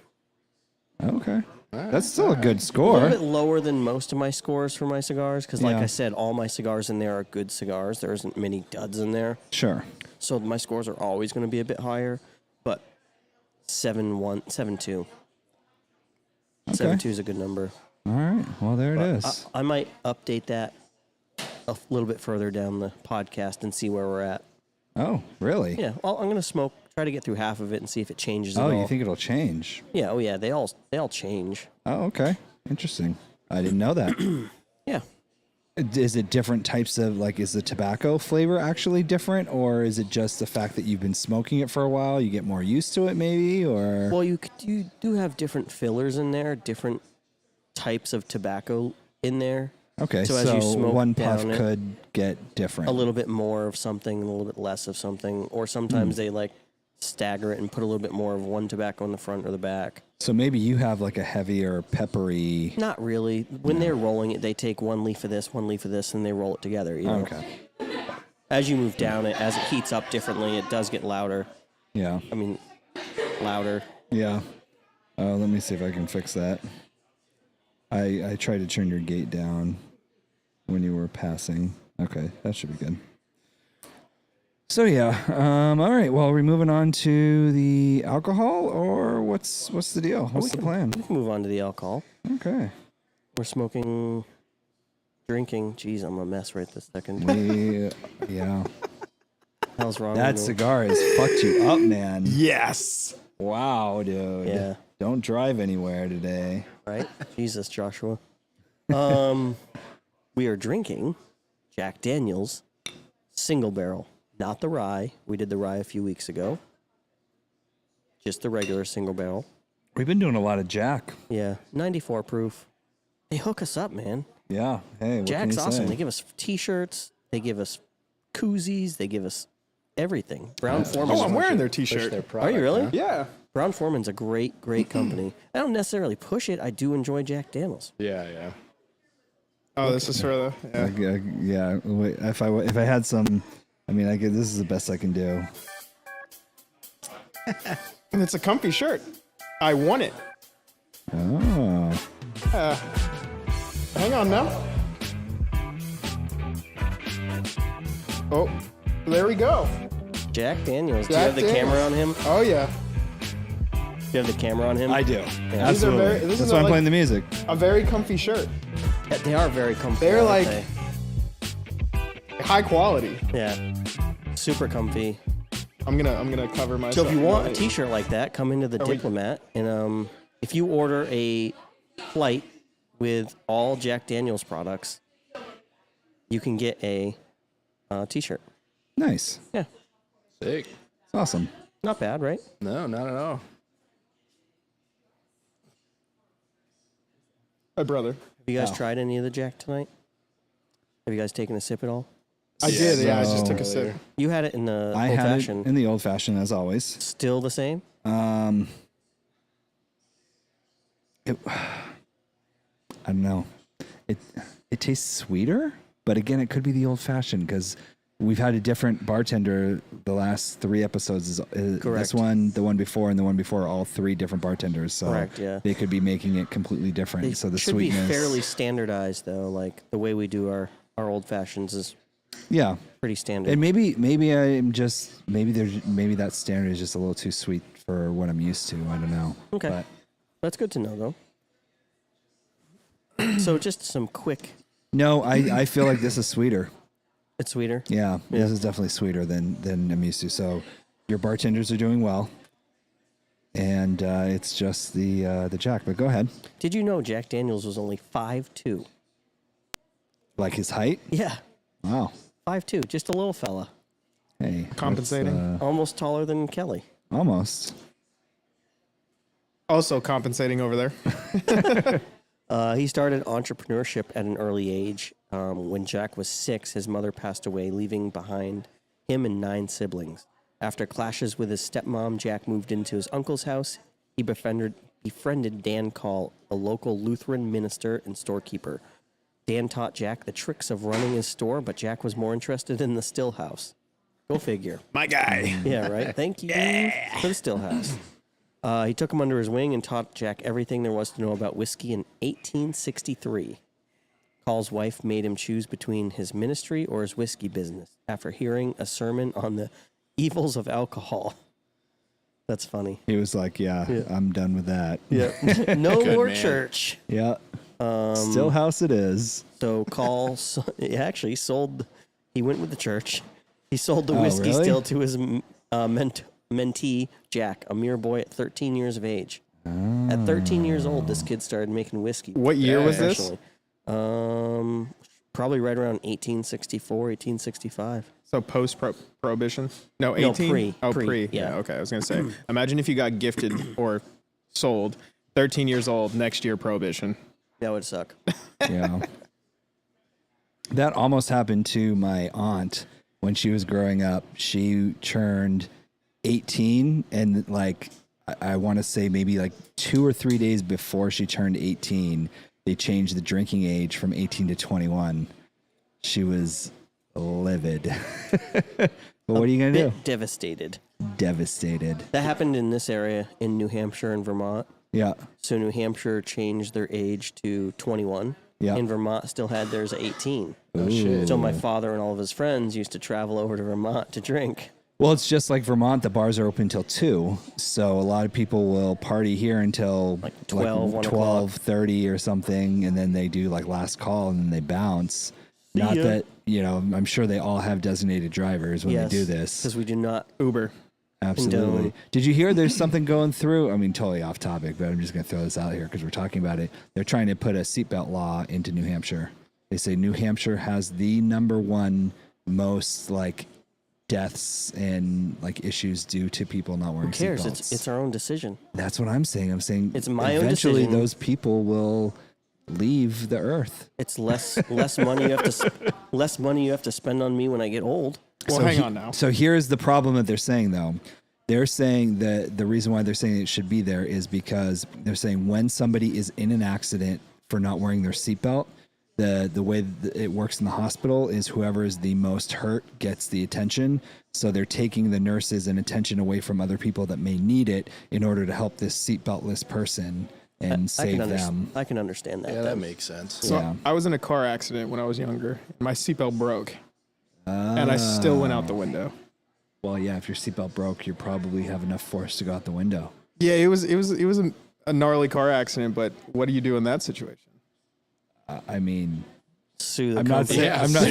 Okay. That's still a good A little score. bit lower than most of my scores for my cigars because, like Yeah. I said, all my cigars in there are good cigars. There isn't many duds in there. Sure. So my scores are always going to be a bit higher, but 7.1, 7.2. 7.2 is a good number. All right. Well, there it But is. I might update that a little bit further down the podcast and see where we're at. Oh, really? Yeah, well, I'm going to try to get through half of it and see if it changes at Oh, all. you think it'll change? Yeah, oh yeah, they all change. Oh, okay. Interesting. I didn't know that. Yeah. Is it different types of, like, is the tobacco flavor actually different, or is it just the fact that you've been smoking it for a while, you get more used to it maybe, or? Well, you do have different fillers in there, different types of tobacco in there. Okay, so so, as you smoke one puff down it, could get different. A little bit more of something, a little bit less of something, or sometimes they like stagger it and put a little bit more of one tobacco in the front or the back. So maybe you have like a heavier peppery. Not really. When they're rolling it, they take one leaf of this, and they roll it together. You know? Okay. As you move down it, as it heats up differently, it does get louder. Yeah. I mean, louder. Yeah. Let me see if I can fix that. I tried to turn your gate down when you were passing. Okay, that should be good. So yeah, all right. Well, are we moving on to the alcohol, or what's the deal? What's the plan? We can move on to the alcohol. Okay. We're smoking, drinking. Jeez, I'm a mess right this second. Yeah. Hell's wrong That with me? cigar has fucked you up, man. Yes. Wow, dude. Yeah. Don't drive anywhere today. Right? Jesus, Joshua. We are drinking Jack Daniel's single barrel, not the rye. We did the rye a few weeks ago. Just the regular single barrel. We've been doing a lot of Jack. Yeah, 94 proof. They hook us up, man. Yeah. Hey, what Jack's can you awesome. say? They give us T-shirts. They give us koozies. They give us everything. Brown Foreman. Oh, I'm wearing their push T-shirt. their Are product, you really? huh? Yeah. Brown Foreman's a great company. I don't necessarily push it. I do enjoy Jack Daniel's. Yeah. Oh, this is for the. Yeah. Yeah. Wait, if I had some, I mean, this is the best I can do. And it's a comfy shirt. I won it. Oh. Hang on now. Oh, there we go. Jack Daniels. Do you Jack have the Daniels. camera on him? Oh yeah, Do you have the camera on him? I do. These are Absolutely. very- this That's is why I'm like- playing the music. a very comfy shirt. Yeah, they are very comfortable. They're aren't like- they? High quality. Yeah, super comfy. I'm gonna cover myself. So if you want a T-shirt like that, come into the Are we- Diplomat, and if you order a flight with all Jack Daniel's products, you can get a T-shirt. Nice. Yeah, Sick. It's awesome. not bad, right? No, not at all. my brother. Have you guys tried any of the Jack tonight? Have you guys taken a sip at all? I did. Yeah, I just so- took a sip. You had it in the I old had it fashioned. in the old fashioned as always. Still the same? It, I don't know. It tastes sweeter, but again, it could be the old fashioned because we've had a different bartender the last 3 episodes. This Correct. one, the one before, and the one before are all 3 different bartenders. So Correct, yeah. they could be making it completely different. They so the should sweetness, be fairly standardized, though. Like the way we do our old fashions is yeah. pretty standard. And maybe I'm just maybe that standard is just a little too sweet for what I'm used to. I don't know. Okay. But That's good to know, though. So just some quick. no, I feel like this is sweeter. It's sweeter. Yeah, this is definitely sweeter than I'm used to. So your bartenders are doing well, and it's just the Jack. But go ahead. Did you know Jack Daniels was only 5'2"? Like his height? Yeah, Wow. 5'2", just a little fella, Hey, that's, Compensating. almost taller than Kelly. almost. Also compensating over there. He started entrepreneurship at an early age. When Jack was 6, his mother passed away, leaving behind him and 9 siblings. After clashes with his stepmom, Jack moved into his uncle's house. He befriended Dan Call, a local Lutheran minister and storekeeper. Dan taught Jack the tricks of running his store, but Jack was more interested in the still house. Go figure. My guy. Yeah, right? Thank you for the still house. He took him under his wing and taught Jack everything there was to know about whiskey in 1863. Call's wife made him choose between his ministry or his whiskey business after hearing a sermon on the evils of alcohol. That's funny. He was like, yeah. I'm done with that. Yeah. No Good more man. church. Yeah. Still house it is. So Call he actually sold, he went with the church. He sold the whiskey really? still to his mentee, Jack, a mere boy at 13 years of age. At 13 years old, this kid started making whiskey. What year was this? professionally. Probably right around 1864, 1865. So post prohibition? No, No, 18. pre. Oh, Pre, pre. yeah. Yeah. Okay. I was gonna say. Imagine if you got gifted or sold, 13 years old, next year prohibition. That would suck. Yeah. That almost happened to my aunt when she was growing up. She turned 18 and like I want to say maybe like 2 or 3 days before she turned 18, they changed the drinking age from 18 to 21. She was livid. But what are you going to do? Devastated. Devastated. That happened in this area in New Hampshire and Vermont. Yeah. So New Hampshire changed their age to 21. Yeah. And Vermont still had theirs at 18. Oh, shit. So my father and all of his friends used to travel over to Vermont to drink. Well, it's just like Vermont. The bars are open until 2. So a lot of people will party here until Like 12, 1 o'clock. 12:30 or something. And then they do like last call and then they bounce. Not ya. that, I'm sure they all have designated drivers when they do this. Because we do not. Uber. Absolutely. condone. Did you hear there's something going through? I mean, totally off topic, but I'm just going to throw this out here because we're talking about it. They're trying to put a seatbelt law into New Hampshire. They say New Hampshire has the #1 most like deaths and like issues due to people not wearing Who cares? seatbelts. It's our own decision. That's what I'm saying. I'm saying It's my own eventually decision. those people will leave the earth. It's less money you have to less money you have to spend on me when I get old. Well, hang on now. So here's the problem that they're saying, though. They're saying that the reason why they're saying it should be there is because they're saying when somebody is in an accident for not wearing their seatbelt, the way that it works in the hospital is whoever is the most hurt gets the attention. So they're taking the nurses and attention away from other people that may need it in order to help this seatbeltless person and save them. I can understand that. Yeah, that makes sense. So Yeah. I was in a car accident when I was younger. My seatbelt broke, and I still went out the window. Well, yeah, if your seatbelt broke, you probably have enough force to go out the window. Yeah, it was a gnarly car accident. But what do you do in that situation? I mean, Sue the I'm not company. saying I'm not.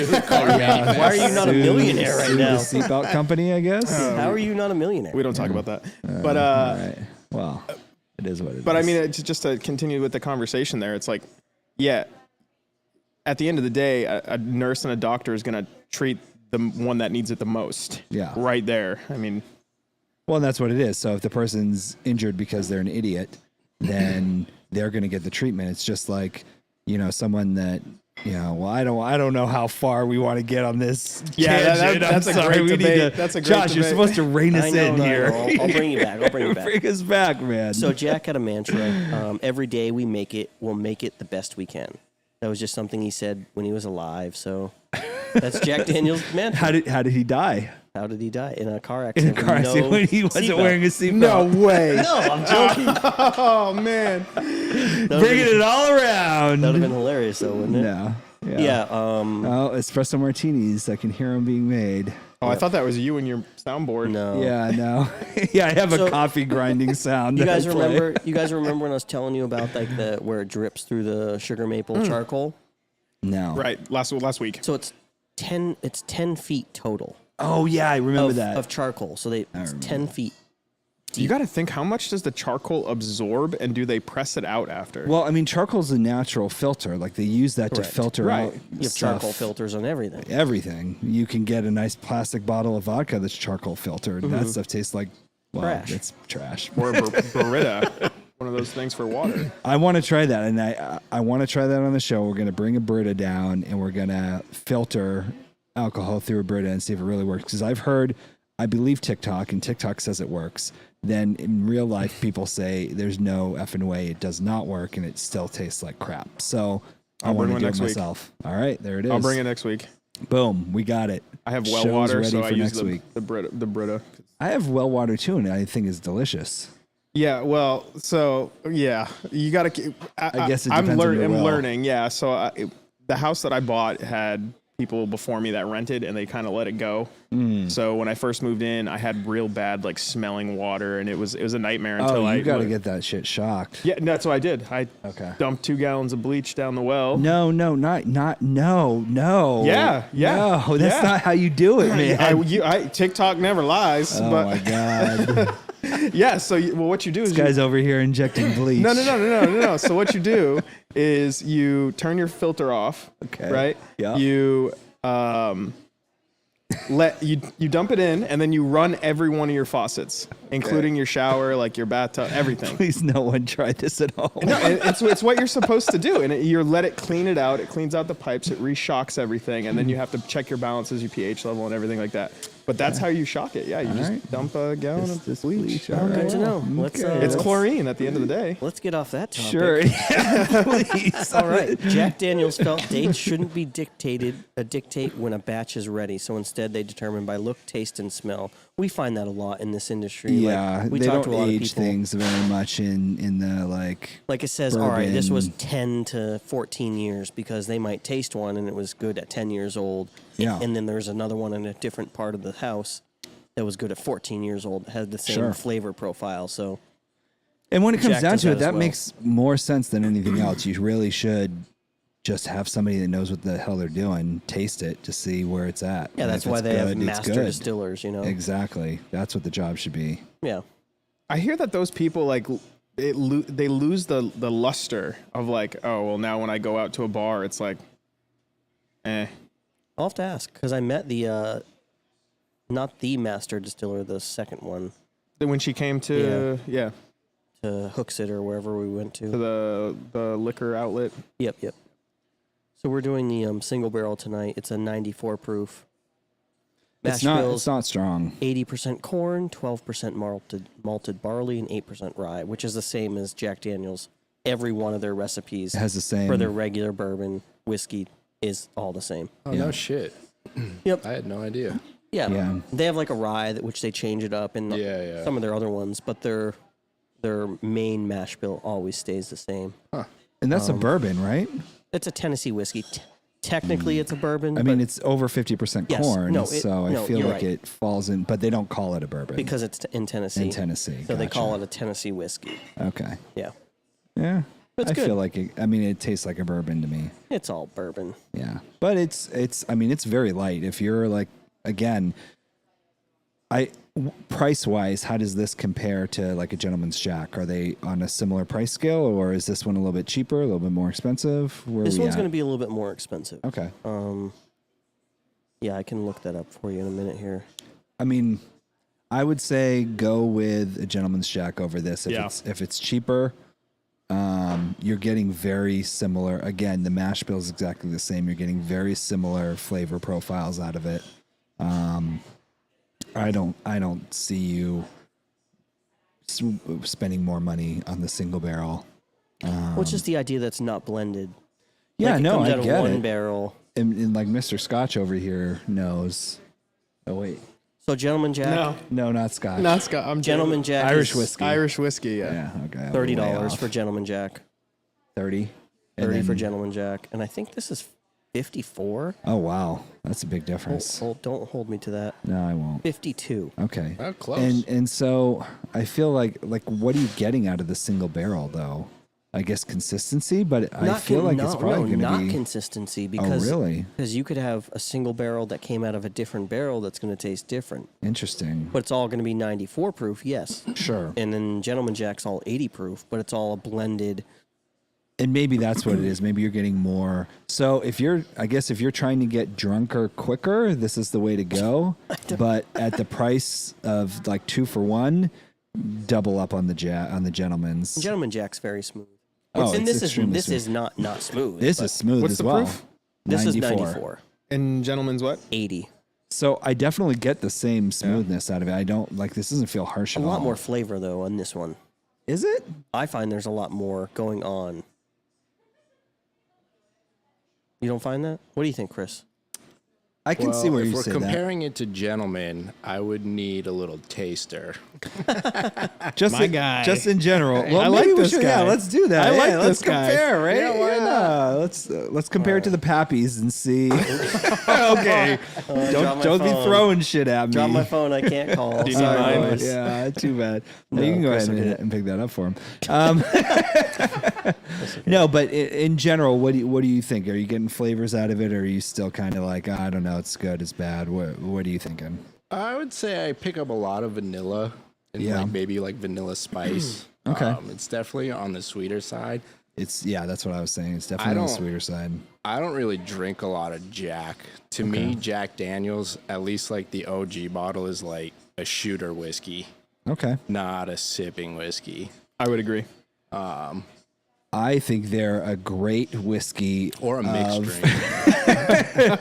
Yeah, Why are you not a millionaire right sue now? The seatbelt company, I guess. How are you not a millionaire? We don't talk about that. But All right. Well, it is what it is. But I mean, it's just to continue with the conversation there, it's like, yeah, at the end of the day, a nurse and a doctor is going to treat the one that needs it the most. Yeah. Right there. I mean, well, that's what it is. So if the person's injured because they're an idiot, then they're going to get the treatment. It's just like, someone that, well, I don't know how far we want to get on this. Yeah, tangent. that's I'm a sorry. great We need debate. to- That's a great Josh, you're debate. supposed to rein us I know, in I here. know. I'll bring you back. I'll bring you back. Bring us back, man. So Jack had a mantra: every day we'll make it the best we can. That was just something he said when he was alive. So that's Jack Daniels' mantra. how did he die? How did he die? In a car In a accident. car accident no when he wasn't seatbelt. wearing a seatbelt. no way. No, I'm joking. Oh, man. Bringing it all around. That would have been hilarious, though, wouldn't it? No. Yeah. Oh, espresso martinis. I can hear them being made. Oh, I thought that was you and your soundboard. No. Yeah, no. Yeah, I have So- a coffee grinding sound. You that I guys play. remember? You guys remember when I was telling you about like the where it drips through the sugar maple charcoal? No. Right, last week. So it's 10 feet total Oh yeah, I remember of, that. of charcoal. So it's remember 10 feet. You got to think, how much does the charcoal absorb, and do they press it out after? Well, I mean, charcoal's a natural filter. Like they use that Correct. to filter Right. out You have stuff. charcoal filters on everything. Everything. You can get a nice plastic bottle of vodka that's charcoal filtered. That stuff tastes like Trash. It's trash. Or a Brita, one of those things for water. I want to try that, and I want to try that on the show. We're going to bring a Brita down, and we're going to filter alcohol through a Brita and see if it really works. Because I've heard, I believe TikTok, and TikTok says it works. Then in real life, people say there's no effing way it does not work, and it still tastes like crap. So I I'll want bring to do one it next week. myself. All right, there it is. I'll bring it next week. Boom, we got it. I have well Show's water, ready so I for use next week. the Brita. I have well water too, and I think it's delicious. Yeah, well, so yeah, you got to. I guess it depends on your I'm well. learning. Yeah, so the house that I bought had people before me that rented, and they kind of let it go. So when I first moved in, I had real bad like smelling water, and it was a nightmare until Oh, I you got to get that shit shocked. Yeah, that's what I did. I Okay. dumped 2 gallons of bleach down the well. No, no. Yeah, yeah, No, that's yeah. not how you do it, man. TikTok never lies, Oh but my god, yeah. So what you do is this guy's over here injecting bleach. No. So what you do is you turn your filter off. Okay. Right. Yeah. You you dump it in, and then you run every one of your faucets, including your shower, like your bathtub, everything. Please, no one try this at home. No, it's what you're supposed to do, and you let it clean it out. It cleans out the pipes. It reshocks everything, and then you have to check your balances, your pH level, and everything like that. But that's how you shock it. Yeah, you just right. dump a gallon of This bleach. All Good right. to know. Let's, It's let's- chlorine at the end of the day. Let's get off that topic. Sure. Yeah, please. All right. Jack Daniels felt dates shouldn't be dictate when a batch is ready. So instead, they determine by look, taste, and smell. We find that a lot in this industry. Yeah, Like, we they talk don't to a lot of age people. things very much in the like. Like it says, all right, this was bourbon. 10 to 14 years because they might taste one and it was good at 10 years old. Yeah. And then there's another one in a different part of the house that was good at 14 years old, had the same Sure. flavor profile. So And when it comes Jack down does to it, that as that well. makes more sense than anything else. You really should just have somebody that knows what the hell they're doing, taste it to see where it's at. yeah, And that's if why it's they have good, it's master good. distillers, you know? Exactly. That's what the job should be. Yeah. I hear that those people like they lose the luster of like, oh well, now when I go out to a bar, it's like, I'll have to ask because I met the, not the master distiller, the second one, when she came to to Hooksett or wherever we went to. the liquor outlet. Yep. So we're doing the single barrel tonight. It's a 94 proof. It's Mash not. bills, It's not strong. 80% corn, 12% malted barley, and 8% rye, which is the same as Jack Daniels. Every one of their recipes It has the same. for their regular bourbon whiskey is all the same. Oh, Yeah. no shit. Yep. I had no idea. Yeah. Yeah. They have like a rye which they change it up in Yeah. some of their other ones, but their main mash bill always stays the same. And that's a bourbon, right? It's a Tennessee whiskey. Technically, it's a bourbon. I mean, but it's over 50% Yes. corn, No, so I feel you're like right. it falls in. But they don't call it a bourbon because it's in Tennessee. in Tennessee. So they call Gotcha. it a Tennessee whiskey. Okay. Yeah. Yeah. It's I good. feel like it. I mean, it tastes like a bourbon to me. It's all bourbon. Yeah, but it's. I mean, it's very light. If you're like, again, price wise, how does this compare to like a Gentleman's Jack? Are they on a similar price scale, or is this one a little bit cheaper, a little bit more expensive? Where This are we one's at? going to be a little bit more expensive. Okay. Yeah, I can look that up for you in a minute here. I mean, I would say go with a Gentleman's Jack over this. Yeah. If it's cheaper, you're getting very similar. Again, the mash bill is exactly the same. You're getting very similar flavor profiles out of it. I don't see you spending more money on the single barrel. Well, it's just the idea that's not blended. Yeah, Like, it no, comes I out of get one it. barrel. And like Mr. Scotch over here knows. Oh wait, So, Gentleman Jack, no, not Scotch. Not Scott. I'm Gentleman Jack Irish is whiskey. Irish whiskey. Yeah. Yeah, okay. I'm $30 way off. for Gentleman Jack. 30. 30 for then- Gentleman Jack. And I think this is 54. Oh wow, that's a big difference. Don't hold me to that. No, I won't. 52. Okay. Oh, close. And so I feel like what are you getting out of the single barrel though? I guess consistency, but I feel like it's probably going to not be consistency because really? Because you could have a single barrel that came out of a different barrel that's going to taste different, interesting. but it's all going to be 94 proof, yes. Sure. And then Gentleman Jack's all 80 proof, but it's all a blended. And maybe that's what it is. Maybe you're getting more. So if you're trying to get drunker quicker, this is the way to go. But at the price of like 2 for 1, double up on the gentleman's. Gentleman Jack's very smooth. Oh, and it's this extremely is smooth. not smooth. This but is smooth What's as the well. proof? This is 94. And gentlemen's what? 80. So I definitely get the same smoothness out of it. I don't like this. Doesn't feel harsh A at all. lot more flavor though on this one. Is it? I find there's a lot more going on. You don't find that? What do you think, Chris? I can see where if you we're say comparing it to Gentleman, I would need a little taster. that. Just My guy. Just in general. Well, I maybe like we this should, guy. Yeah, let's do that. I like Yeah, this let's guy. compare, right? Yeah, why not? Let's compare it to the Pappies and see. Okay. Drop my Don't be phone. throwing shit at me. Drop my phone. I can't call. Do you Sorry, need mine? boys. Yeah, too bad. No, No, you can go Chris ahead will get it. and pick that up for him. No, but in general, what do you think? Are you getting flavors out of it, or are you still kind of like, I don't know, it's good, it's bad? What are you thinking? I would say I pick up a lot of vanilla and Yeah. like maybe like vanilla spice. Okay. It's definitely on the sweeter side. That's what I was saying. It's definitely on the don't- sweeter side. I don't really drink a lot of Jack. To me, Jack Daniels, at least like the OG bottle, is like a shooter whiskey, Okay. not a sipping whiskey. I would agree. I think they're a great whiskey. Or a mixed drink.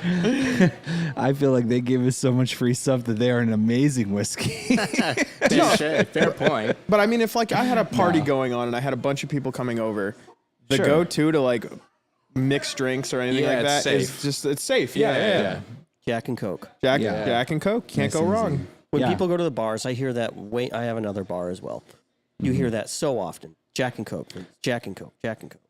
I feel like they give us so much free stuff that they are an amazing whiskey. Fair point. But I mean, if like I had a party going on and I had a bunch of people coming over, the Sure. go-to to like mixed drinks or anything Yeah, like it's that is safe. just it's safe. Yeah. Jack and Coke. Jack, Yeah. Jack and Coke can't Nice go and wrong. easy. When Yeah. people go to the bars, I hear that. Wait, I have another bar as well. You hear that so often. Jack and Coke. Jack and Coke. Jack and Coke.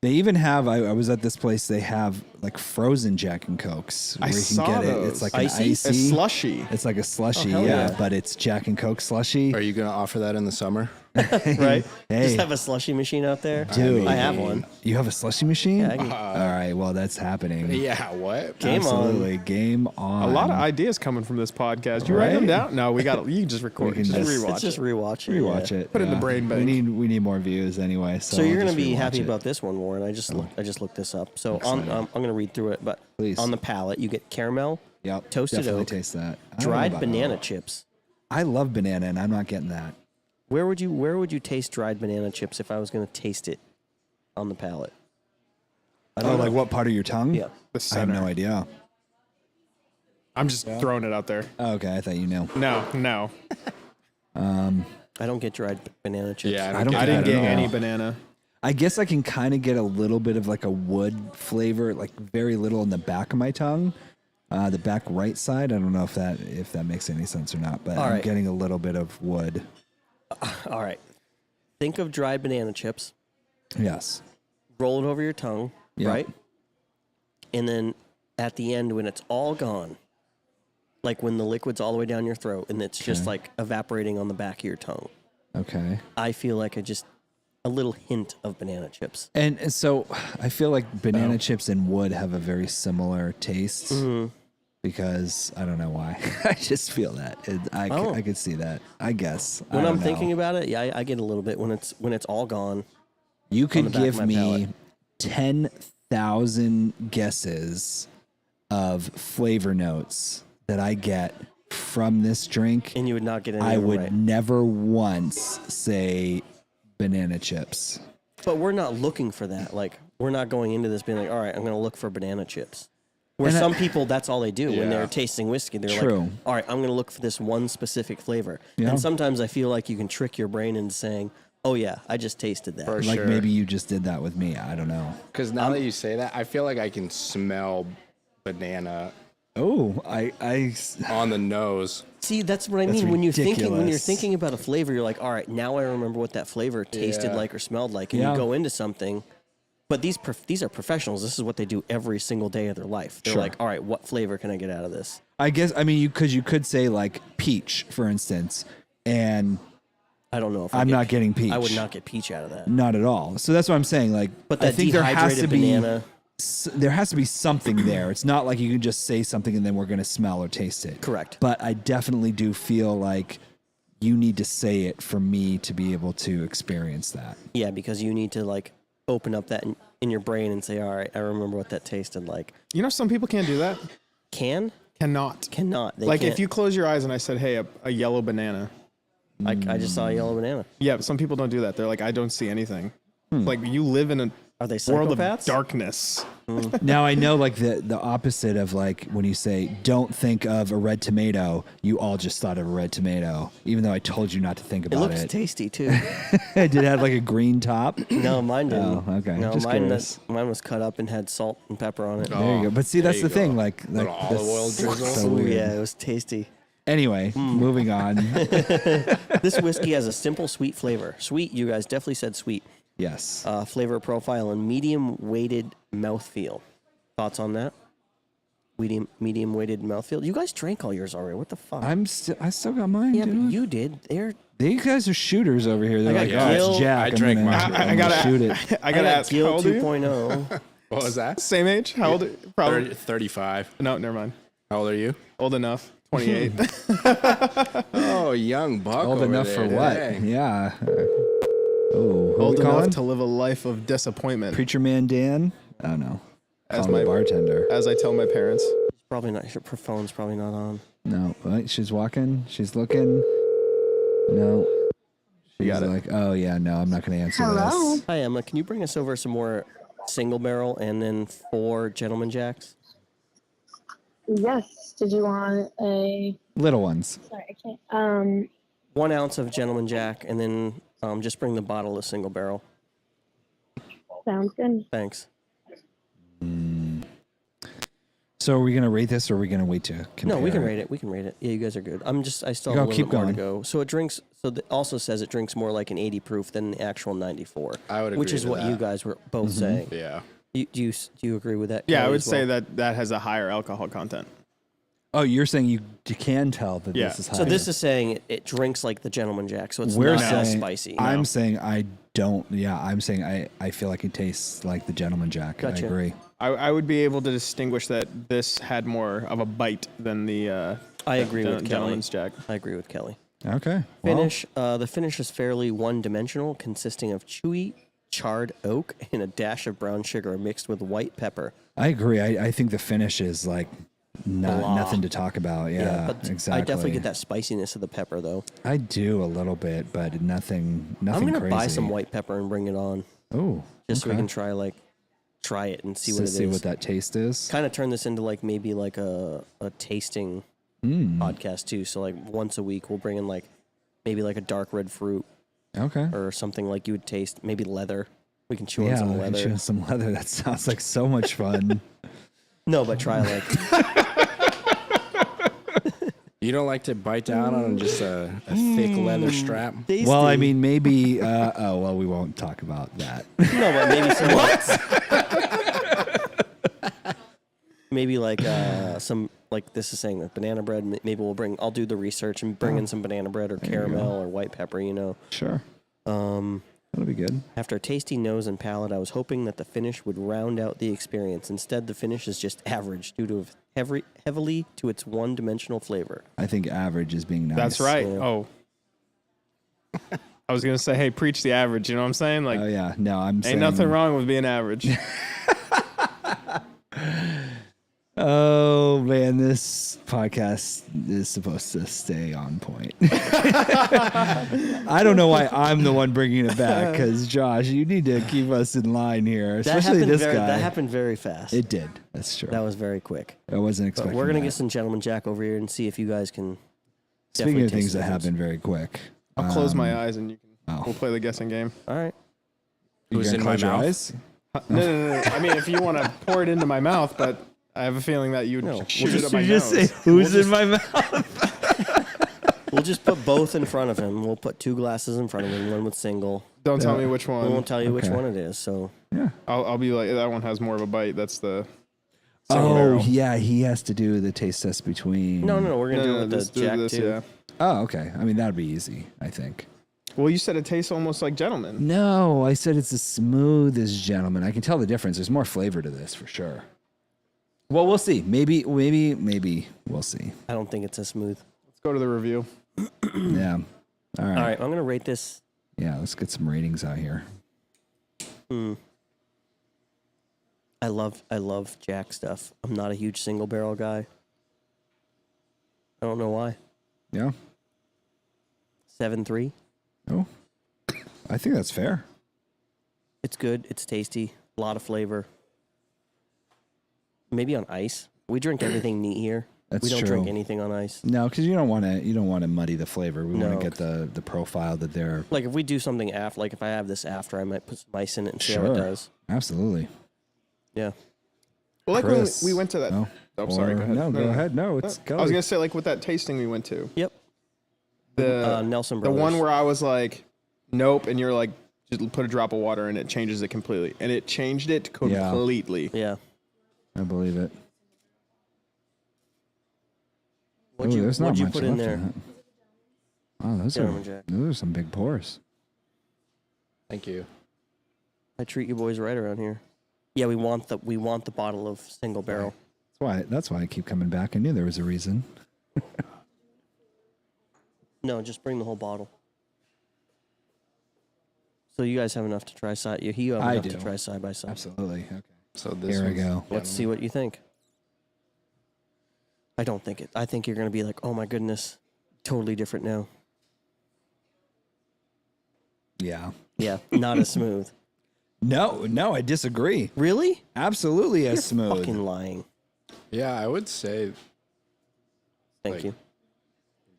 They even have. I was at this place. They have like frozen Jack and Cokes where I you can saw get it. those. It's like Icy? an A icy. slushy. It's like a slushy, hell yeah, yeah. but it's Jack and Coke slushy. Are you going to offer that in the summer? Right? Hey, Just have a slushy machine out there. Dude. I have one. you have a slushy machine? Yeah, I can- All right, well that's happening. Yeah, what? Game on. Absolutely, game on. A lot of ideas coming from this podcast. You write them Right? down? No, we got. You can just record. can Just just- rewatch It's just it. rewatch it. rewatch yeah. it. Put it in the brain bank. We need more views anyway. So So you're I'll gonna just be rewatch happy it. about this one, Warren. I just looked this up. So I'm gonna read through it, but Please. on the palate you get caramel, Yep, toasted definitely oak, taste that. I don't know dried about banana that. chips. I love banana, and I'm not getting that. Where would you taste dried banana chips if I was gonna taste it on the palate? I Oh, like what part of your tongue? Yeah. The I have center. no idea. I'm just throwing it out there. Oh, okay, I thought you knew. No. I don't get dried banana chips. Yeah, I don't I get didn't that get at all. any banana. I guess I can kind of get a little bit of like a wood flavor, like very little in the back of my tongue, the back right side. I don't know if that makes any sense or not, but All I'm right. getting a little bit of wood. All right. Think of dried banana chips. Yes. Roll it over your tongue, Yeah. right? And then at the end, when it's all gone, like when the liquid's all the way down your throat and it's just like evaporating on the back of your tongue, Okay. I feel like a little hint of banana chips. And so I feel like banana chips and wood have a very similar taste because I don't know why. I just feel that. I could see that. I guess. I When don't I'm know. thinking about it, yeah, I get a little bit when it's all gone. You could the back of give my me palate. 10,000 guesses of flavor notes that I get from this drink. And you would not get any I of them would right. never once say banana chips. But we're not looking for that. Like, we're not going into this being like, all right, I'm going to look for banana chips. Where And some people, that's all they do when they're Yeah. tasting whiskey. They're True. like, all right, I'm going to look for this one specific flavor. Yeah. And sometimes I feel like you can trick your brain into saying, oh, yeah, I just tasted that. For Like sure. maybe you just did that with me. I don't know. Because now that you say that, I feel like I can smell banana Oh, on the nose. See, that's what I That's mean. When you're ridiculous. thinking about a flavor, you're like, all right, now I remember what that flavor tasted Yeah. like or smelled like. And Yeah. you go into something But these are professionals. This is what they do every single day of their life. They're Sure. like, all right, what flavor can I get out of this? I guess, I mean, you could say like peach, for instance, and I don't know if I'm not getting peach. I would not get peach out of that. Not at all. So that's what I'm saying. Like, But I that think there has to dehydrated be there has to be something there. It's not like you can just say something and then we're going to smell or taste it. Correct. But I definitely do feel like you need to say it for me to be able to experience that. Yeah, because you need to like open up that in your brain and say, all right, I remember what that tasted like. You know, some people can't do that. Cannot. They Like can't. if you close your eyes and I said, hey, a yellow banana. Like I just saw a yellow banana. Yeah, but some people don't do that. They're like, I don't see anything. Like you live in a Are they world of psychopaths? darkness. Now I know like the opposite of like when you say don't think of a red tomato, you all just thought of a red tomato, even though I told you not to think It about looks it. tasty too. Did it have like a green top? No, mine didn't. Oh, okay. No, Just mine curious. was cut up and had salt and pepper on it. There you go. But see, that's the thing. Like Little olive oil drizzle. So Ooh, weird. yeah, it was tasty. Anyway, moving on. This whiskey has a simple sweet flavor. Sweet, you guys definitely said sweet. Yes. Flavor profile and medium weighted mouthfeel. Thoughts on that? Medium weighted mouthfeel. You guys drank all yours already. What the fuck? I still got mine. yeah, but dude. you did. These guys are shooters over here. They're I like, got oh, it's Gil. Jack. I I'm drank gonna- mine. I'm I gonna gotta shoot it. I gotta got ask, Gil how old are you? 2.0. What was that? Same age? How old? Probably. 35. No, never mind. How old are you? Old enough. 28. Oh, young buck. Old over enough there. for what? Dang. Yeah. Oh, who Old we enough calling? to live a life of disappointment, Preacher Man Dan? I don't know. As Call him a my- bartender. as I tell my parents. Probably not. Her phone's probably not on. No, wait, she's walking. She's looking. No. She's got it. like, oh yeah, no, I'm not going to answer this. Hi, Emma. Can you bring us over some more single barrel and then 4 Gentleman Jacks? Yes. Did you want a? Little ones. Sorry, I can't. 1 ounce of Gentleman Jack and then just bring the bottle of single barrel. Sounds good. Thanks. So are we going to rate this or are we going to wait to compare? No, we can rate it. We can rate it. Yeah, you guys are good. I still Go, have a little keep bit more to going. go. So it drinks. So it also says it drinks more like an 80 proof than the actual 94. I would which agree is to what you that. guys were both saying. Yeah. Do you agree with that? Yeah, I Kelly, would as say well? that has a higher alcohol content. Oh, you're saying you can tell that Yeah. this is high. So this is saying it drinks like the Gentleman Jack, so it's We're not as saying, spicy. I'm saying I don't. Yeah, I'm saying I feel like it tastes like the Gentleman Jack. Gotcha. I agree. I would be able to distinguish that this had more of a bite than the I agree with Kelly. Gentleman's Jack. I agree with Kelly. Okay. Well, Finish. The finish is fairly one-dimensional, consisting of chewy, charred oak and a dash of brown sugar mixed with white pepper. I agree. I think the finish is like Blah. nothing to talk about. Yeah, but exactly. I definitely get that spiciness of the pepper, though. I do a little bit, but nothing. I'm gonna crazy. buy some white pepper and bring it on, Oh, just so we okay. can try it and see So what it is. see what that taste is. Kind of turn this into like maybe like a tasting Mm. podcast too. So like once a week we'll bring in like maybe like a dark red fruit Okay. or something like you would taste. Maybe leather. We can chew on Yeah, some we can leather. chew on some leather. That sounds like so much fun. No, but try like You don't like to bite down on just a thick leather strap? tasty. Well, I mean, maybe. Oh, well, we won't talk about that. no, but maybe some maybe like some like this is saying that banana bread. Maybe we'll bring. I'll do the research and bring in some banana bread or caramel or white pepper. You know. Sure. That'll be good. After a tasty nose and palate, I was hoping that the finish would round out the experience. Instead, the finish is just average due to heavily to its one-dimensional flavor. I think average is being nice. That's right. Yeah. Oh. I was gonna say, hey, preach the average. You know what I'm saying? Like, Oh yeah. No, I'm saying. ain't nothing wrong with being average. Oh man, this podcast is supposed to stay on point. I don't know why I'm the one bringing it back, because Josh, you need to keep us in line here, especially this guy. That happened very fast. It did. That's true. That was very quick. I wasn't But expecting. we're gonna that. get some Gentleman Jack over here and see if you guys can. Speaking definitely of things taste the that difference. happen very quick. I'll close my eyes and you can. oh. We'll play the guessing game. All right. You Who's gonna in my close your mouth? eyes? No. I mean, if you want to pour it into my mouth, but I have a feeling that you would No, shoot we'll it up my You just nose. say who's in my mouth? We'll just put both in front of him. We'll put 2 glasses in front of him, one with single. Don't tell me which We one. won't tell you which Okay. one it is. So Yeah. I'll be like, that one has more of a bite. That's the single Oh, barrel. yeah. He has to do the taste test between. no, we're gonna do it with this- the Jack this, too. yeah. Oh, okay. I mean, that'd be easy, I think. Well, you said it tastes almost like Gentleman. No, I said it's as smooth as Gentleman. I can tell the difference. There's more flavor to this for sure. Well, we'll see. Maybe we'll see. I don't think it's as smooth. Let's go to the review. Yeah. All right. All right, I'm gonna rate this. Yeah, let's get some ratings out here. I love Jack stuff. I'm not a huge single barrel guy. I don't know why. Yeah. 7.3. Oh, I think that's fair. It's good. It's tasty. A lot of flavor. Maybe on ice. We drink everything neat here. That's we don't true. drink anything on ice. No, because you don't want to muddy the flavor. We want No. to get the profile that they're. Like if we do something after, like if I have this after, I might put some ice in it and see how it Sure. does. Absolutely. Yeah. Well, like Chris. when we went to that. No. I'm sorry. Go ahead. No, go ahead. No, it's I was gonna say like with that tasting we went to. Yep. The Nelson the Brothers. one where I was like, nope, and you're like, just put a drop of water and it changes it completely, and it changed it completely. Yeah. I believe it. What'd Ooh, you, there's not what'd you much put in left there? that. Oh, Gentleman Jack. those are some big pours. Thank you. I treat you boys right around here. Yeah, we want the bottle of single barrel. That's why I keep coming back. I knew there was a reason. No, just bring the whole bottle. So you guys have enough to try side. You have I enough do. to try side by side. Absolutely. Okay. So this Here we one's- go. Let's see what you think. I don't think it. I think you're gonna be like, oh my goodness, totally different now. Yeah. Yeah, not as smooth. No, I disagree. Really? Absolutely as smooth. Fucking lying. Yeah, I would say Thank Like- you. in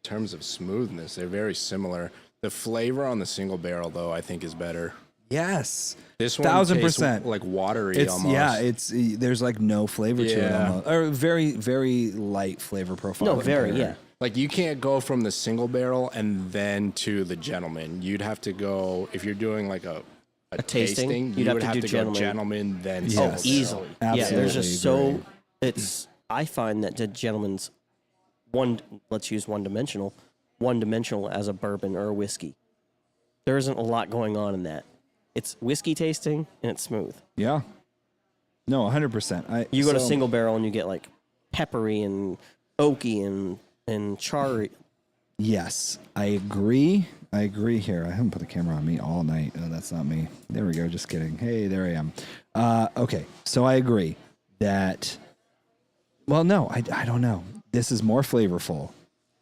terms of smoothness, they're very similar. The flavor on the single barrel, though, I think is better. Yes. This one 1000%. tastes like watery It's almost. there's like no flavor to it Yeah. almost. Or very, very light flavor profile. No, very, compared. yeah. Like you can't go from the single barrel and then to the Gentleman. You'd have to go if you're doing like a tasting, You you'd have would to have do to Gentleman. go Gentleman then Yes. single Oh, barrel. easily. Yeah, there's Absolutely just so. agree. It's. I find that the Gentleman's let's use one dimensional as a bourbon or a whiskey. There isn't a lot going on in that. It's whiskey tasting and it's smooth. Yeah. No, 100%. You go to single barrel and you get like peppery and oaky and charry. Yes, I agree. I agree here. I haven't put the camera on me all night. Oh, that's not me. There we go. Just kidding. Hey, there I am. Okay, so I agree that. Well, no, I don't know. This is more flavorful.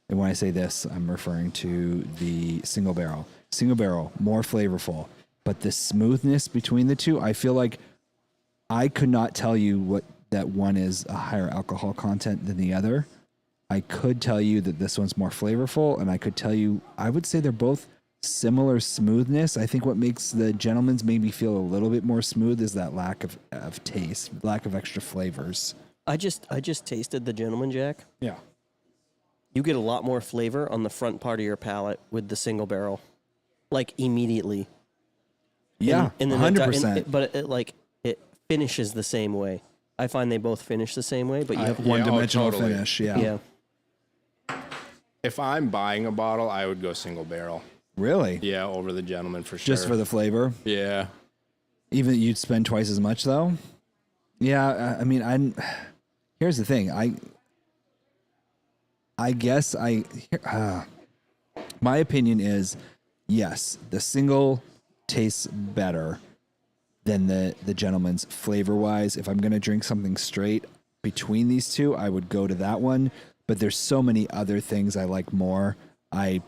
And when I say this, I'm referring to the single barrel. Single barrel, more flavorful. But the smoothness between the two, I feel like I could not tell you what that one is a higher alcohol content than the other. I could tell you that this one's more flavorful, and I could tell you, I would say they're both similar smoothness. I think what makes the Gentleman's maybe feel a little bit more smooth is that lack of taste, lack of extra flavors. I just tasted the Gentleman Jack. Yeah. You get a lot more flavor on the front part of your palate with the single barrel, like immediately. Yeah, And then 100%. but it finishes the same way. I find they both finish the same way, but you have One-dimensional totally. finish, yeah. yeah. If I'm buying a bottle, I would go single barrel. Really? Yeah, over the Gentleman for sure. Just for the flavor? yeah. Even you'd spend twice as much, though? Yeah, I mean, here's the thing. I guess my opinion is, yes, the single tastes better than the Gentleman's flavor-wise. If I'm going to drink something straight between these two, I would go to that one. But there's so many other things I like more. I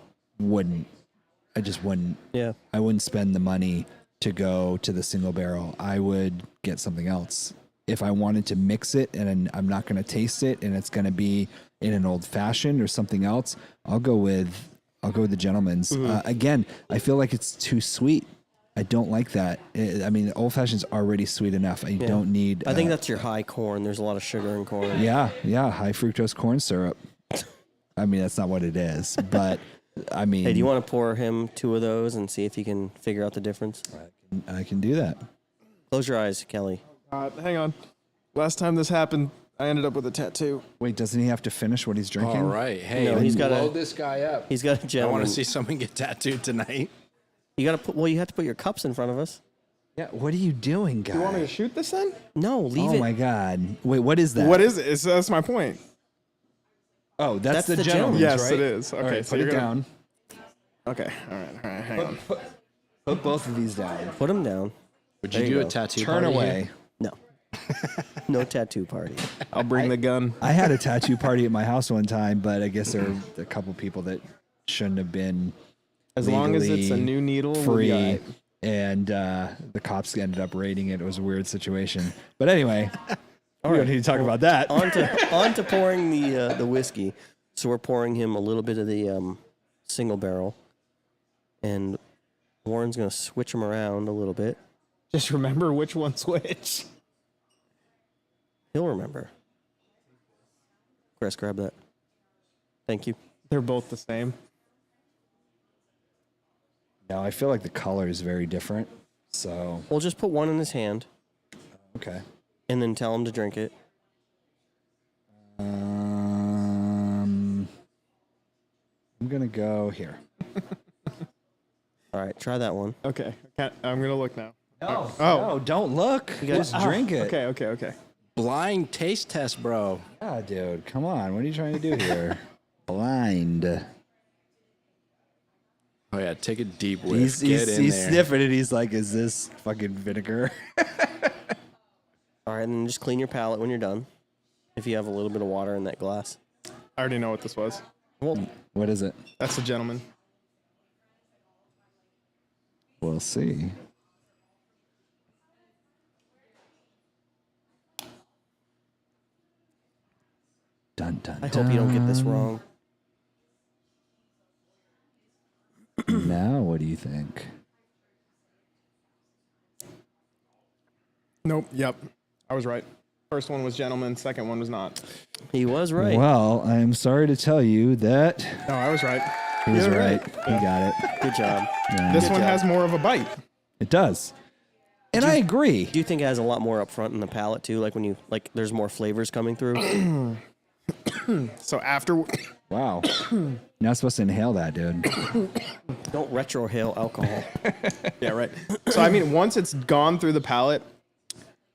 just wouldn't. Yeah. I wouldn't spend the money to go to the single barrel. I would get something else. If I wanted to mix it and I'm not going to taste it and it's going to be in an old fashioned or something else, I'll go with the Gentleman's. Again, I feel like it's too sweet. I don't like that. I mean, old fashioned's already sweet enough. I don't need. I think that's your high corn. There's a lot of sugar in corn. Yeah, high fructose corn syrup. I mean, that's not what it is, but I mean, Hey, do you want to pour him 2 of those and see if he can figure out the difference? I can do that. Close your eyes, Kelly. Hang on. Last time this happened, I ended up with a tattoo. Wait, doesn't he have to finish what he's drinking? All right. Hey, No, he's gotta- load this guy up. He's got a I gentleman. want to see someone get tattooed tonight. You got to put. Well, you have to put your cups in front of us. Yeah. What are you doing, guy? You want me to shoot this then? No, leave it. Oh my God! Wait, what is that? What is it? That's my point. Oh, that's the the gentleman's, Yes, right? it is. Okay, All right, so put you're it gonna- down. Okay. All right. Hang on. Put both of these down. Put him down. Would There you you do go. a tattoo Turn party away. here? No. No tattoo party. I'll bring the gun. I had a tattoo party at my house one time, but I guess there were a couple people that shouldn't have been. As long as it's a legally new needle, we'll free, be all right. and the cops ended up raiding it. It was a weird situation. But anyway, we don't need to talk about that. on to pouring the whiskey. So we're pouring him a little bit of the single barrel, and Warren's gonna switch him around a little bit. Just remember which one's which. He'll remember. Chris, grab that. Thank you. They're both the same. Now I feel like the color is very different. So We'll just put one in his hand okay. and then tell him to drink it. I'm gonna go here. All right, try that one. Okay. I'm gonna look now. No, Oh. no, don't look. Just drink it. Okay. Blind taste test, bro. Ah, dude, come on. What are you trying to do here? Blind. Oh yeah, take a deep whiff. He's Get in there. sniffing it. He's like, "Is this fucking vinegar?" All right, and then just clean your palate when you're done. If you have a little bit of water in that glass. I already know what this was. Well, What is it? That's the gentleman. We'll see. Dun dun. I hope you don't get this wrong. Now, what do you think? Nope. Yep. I was right. First one was gentleman. Second one was not. He was right. Well, I'm sorry to tell you that No, I was right. he was You're right. He got it. Good job. Yeah, This one has more of a bite. it does, and I agree. Do you think it has a lot more up front in the palate too? Like when you there's more flavors coming through. So after, Wow, you're not supposed to inhale that, dude. Don't retrohale alcohol. yeah, right. So I mean, once it's gone through the palate,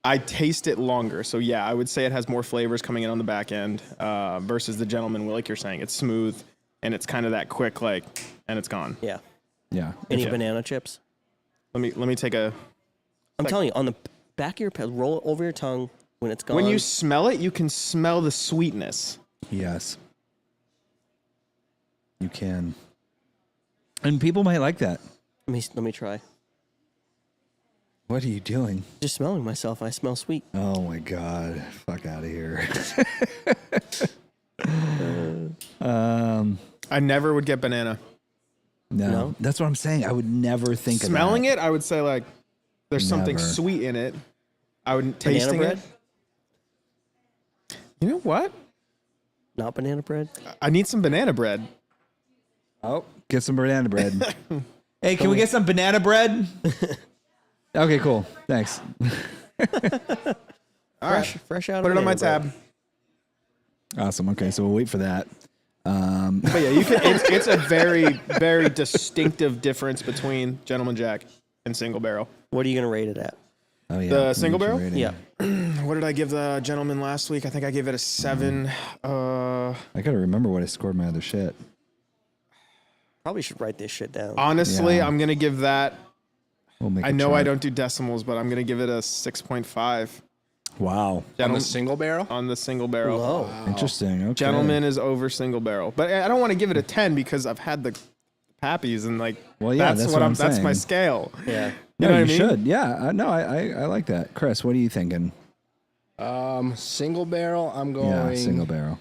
I taste it longer. So yeah, I would say it has more flavors coming in on the back end versus the gentleman. Like you're saying, it's smooth and it's kind of that quick, like, and it's gone. Yeah. Yeah. Any Yeah. banana chips? Let me take a. I'm telling you, on the back of your palate, roll it over your tongue when it's gone. When you smell it, you can smell the sweetness. Yes. You can. And people might like that. let me try. What are you doing? Just smelling myself, I smell sweet. Oh my God. Fuck out of here. I never would get banana. No, No? that's what I'm saying. I would never think Smelling of it, I would say like there's something Never. sweet in it. I would Banana tasting bread? it. You know what? Not banana bread. I need some banana bread. Oh, get some banana bread. Hey, can we get some banana bread? Okay, cool. Thanks. Fresh out. Put of it on my banana bread. tab. Awesome. Okay, so we'll wait for that. But yeah, you can. It's a very, very distinctive difference between Gentleman Jack and Single Barrel. What are you gonna rate it at? Oh yeah. The single barrel? rating. Yeah. What did I give the Gentleman last week? I think I gave it a 7. I gotta remember what I scored my other shit. Probably should write this shit down. Honestly, Yeah. I'm gonna give that. We'll make. I a know chart. I don't do decimals, but I'm gonna give it a 6.5. Wow. On Gentleman the single barrel? on the single barrel. Low. Interesting. Okay. Gentleman is over single barrel, but I don't want to give it a 10 because I've had the Pappies and like. Well, yeah, that's what I'm That's my saying. scale. Yeah. You No, know you what I mean? should. Yeah. No, I like that. Chris, what are you thinking? Single barrel, I'm going. Yeah, single barrel.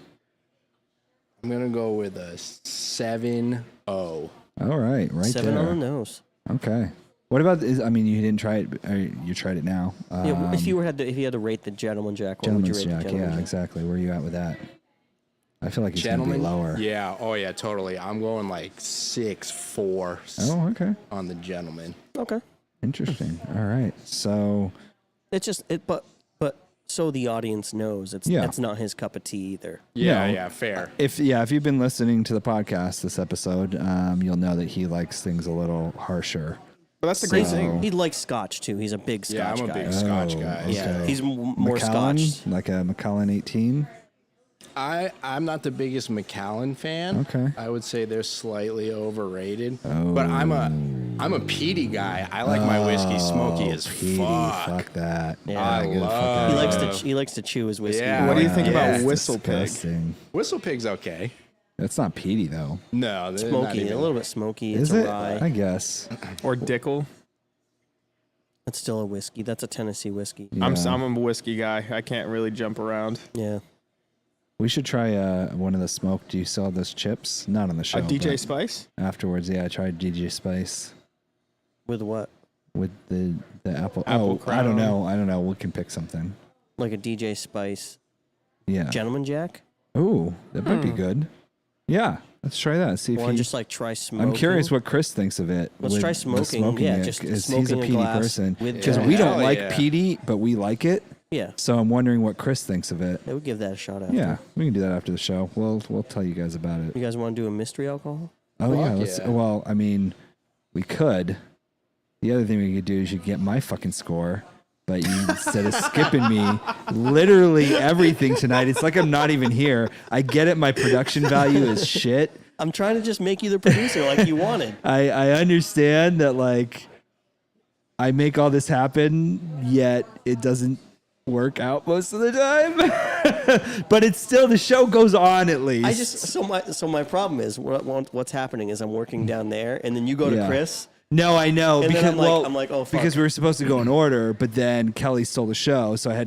I'm going to go with a 7-0. All right, right 7 there. on the nose. Okay. What about? I mean, you didn't try it. Or you tried it now. Yeah, if you had to rate the Gentleman Jack, what would you Gentleman's rate the Jack. Gentleman Yeah, Jack? exactly. Where are you at with that? I feel like he's going to be Gentlemen? lower. Yeah. Oh, yeah, totally. I'm going like 6'4" Oh, okay. on the gentleman. Okay. Interesting. All right. So, It's just but so the audience knows that's not his cup of tea either. Yeah, No. yeah, fair. if you've been listening to the podcast this episode, you'll know that he likes things a little harsher. But that's the great So- thing. He likes scotch too. He's a big scotch Yeah, I'm a guy. big Scotch guy. okay. Yeah, he's more Macallan, scotch. like a Macallan 18. I'm not the biggest Macallan fan. Okay. I would say they're slightly overrated. But I'm a peaty guy. I like my whiskey smoky as Peaty, fuck. fuck that. Yeah. I Get the fuck love- out He of likes here. to he likes to chew his whiskey. Yeah. What do you think Yeah, about it's Whistle Pig? Disgusting. Whistle Pig's okay. That's not peaty though. No, they're not Smoky, even- a little bit smoky. Is It's a it? rye. I guess. Or Dickel. That's still a whiskey. That's a Tennessee whiskey. I'm Yeah. a whiskey guy. I can't really jump around. Yeah. We should try one of the smoked. Do you sell those chips? Not on the show. DJ but Spice? afterwards, yeah, I tried DJ Spice With what? with the apple. Apple I don't Crown. know. We can pick something. Like a DJ Spice Yeah. Gentleman Jack? Ooh, that might be good. Yeah, let's try that. See if Or he. just like try smoking. I'm curious what Chris thinks of it. Let's with try the smoking. Yeah, it, just 'cause smoking he's a a peaty glass person. with Because Jack. we don't Hell like yeah. peaty, but we like it. Yeah. So I'm wondering what Chris thinks of it. Yeah, we'll give that a shot after. Yeah, we can do that after the show. We'll tell you guys about it. You guys want to do a mystery alcohol? Oh yeah, Fuck let's. yeah. Well, I mean, we could. The other thing we could do is you could get my fucking score, but you instead of skipping me, literally everything tonight. It's like I'm not even here. I get it. My production value is shit. I'm trying to just make you the producer like you wanted. I understand that like I make all this happen, yet it doesn't work out most of the time. But it's still the show goes on at least. I just so my problem is what's happening is I'm working down there and then you go to Yeah. Chris. No, I know And then because I'm like, oh, fuck. because we were supposed to go in order, but then Kelly stole the show, so I had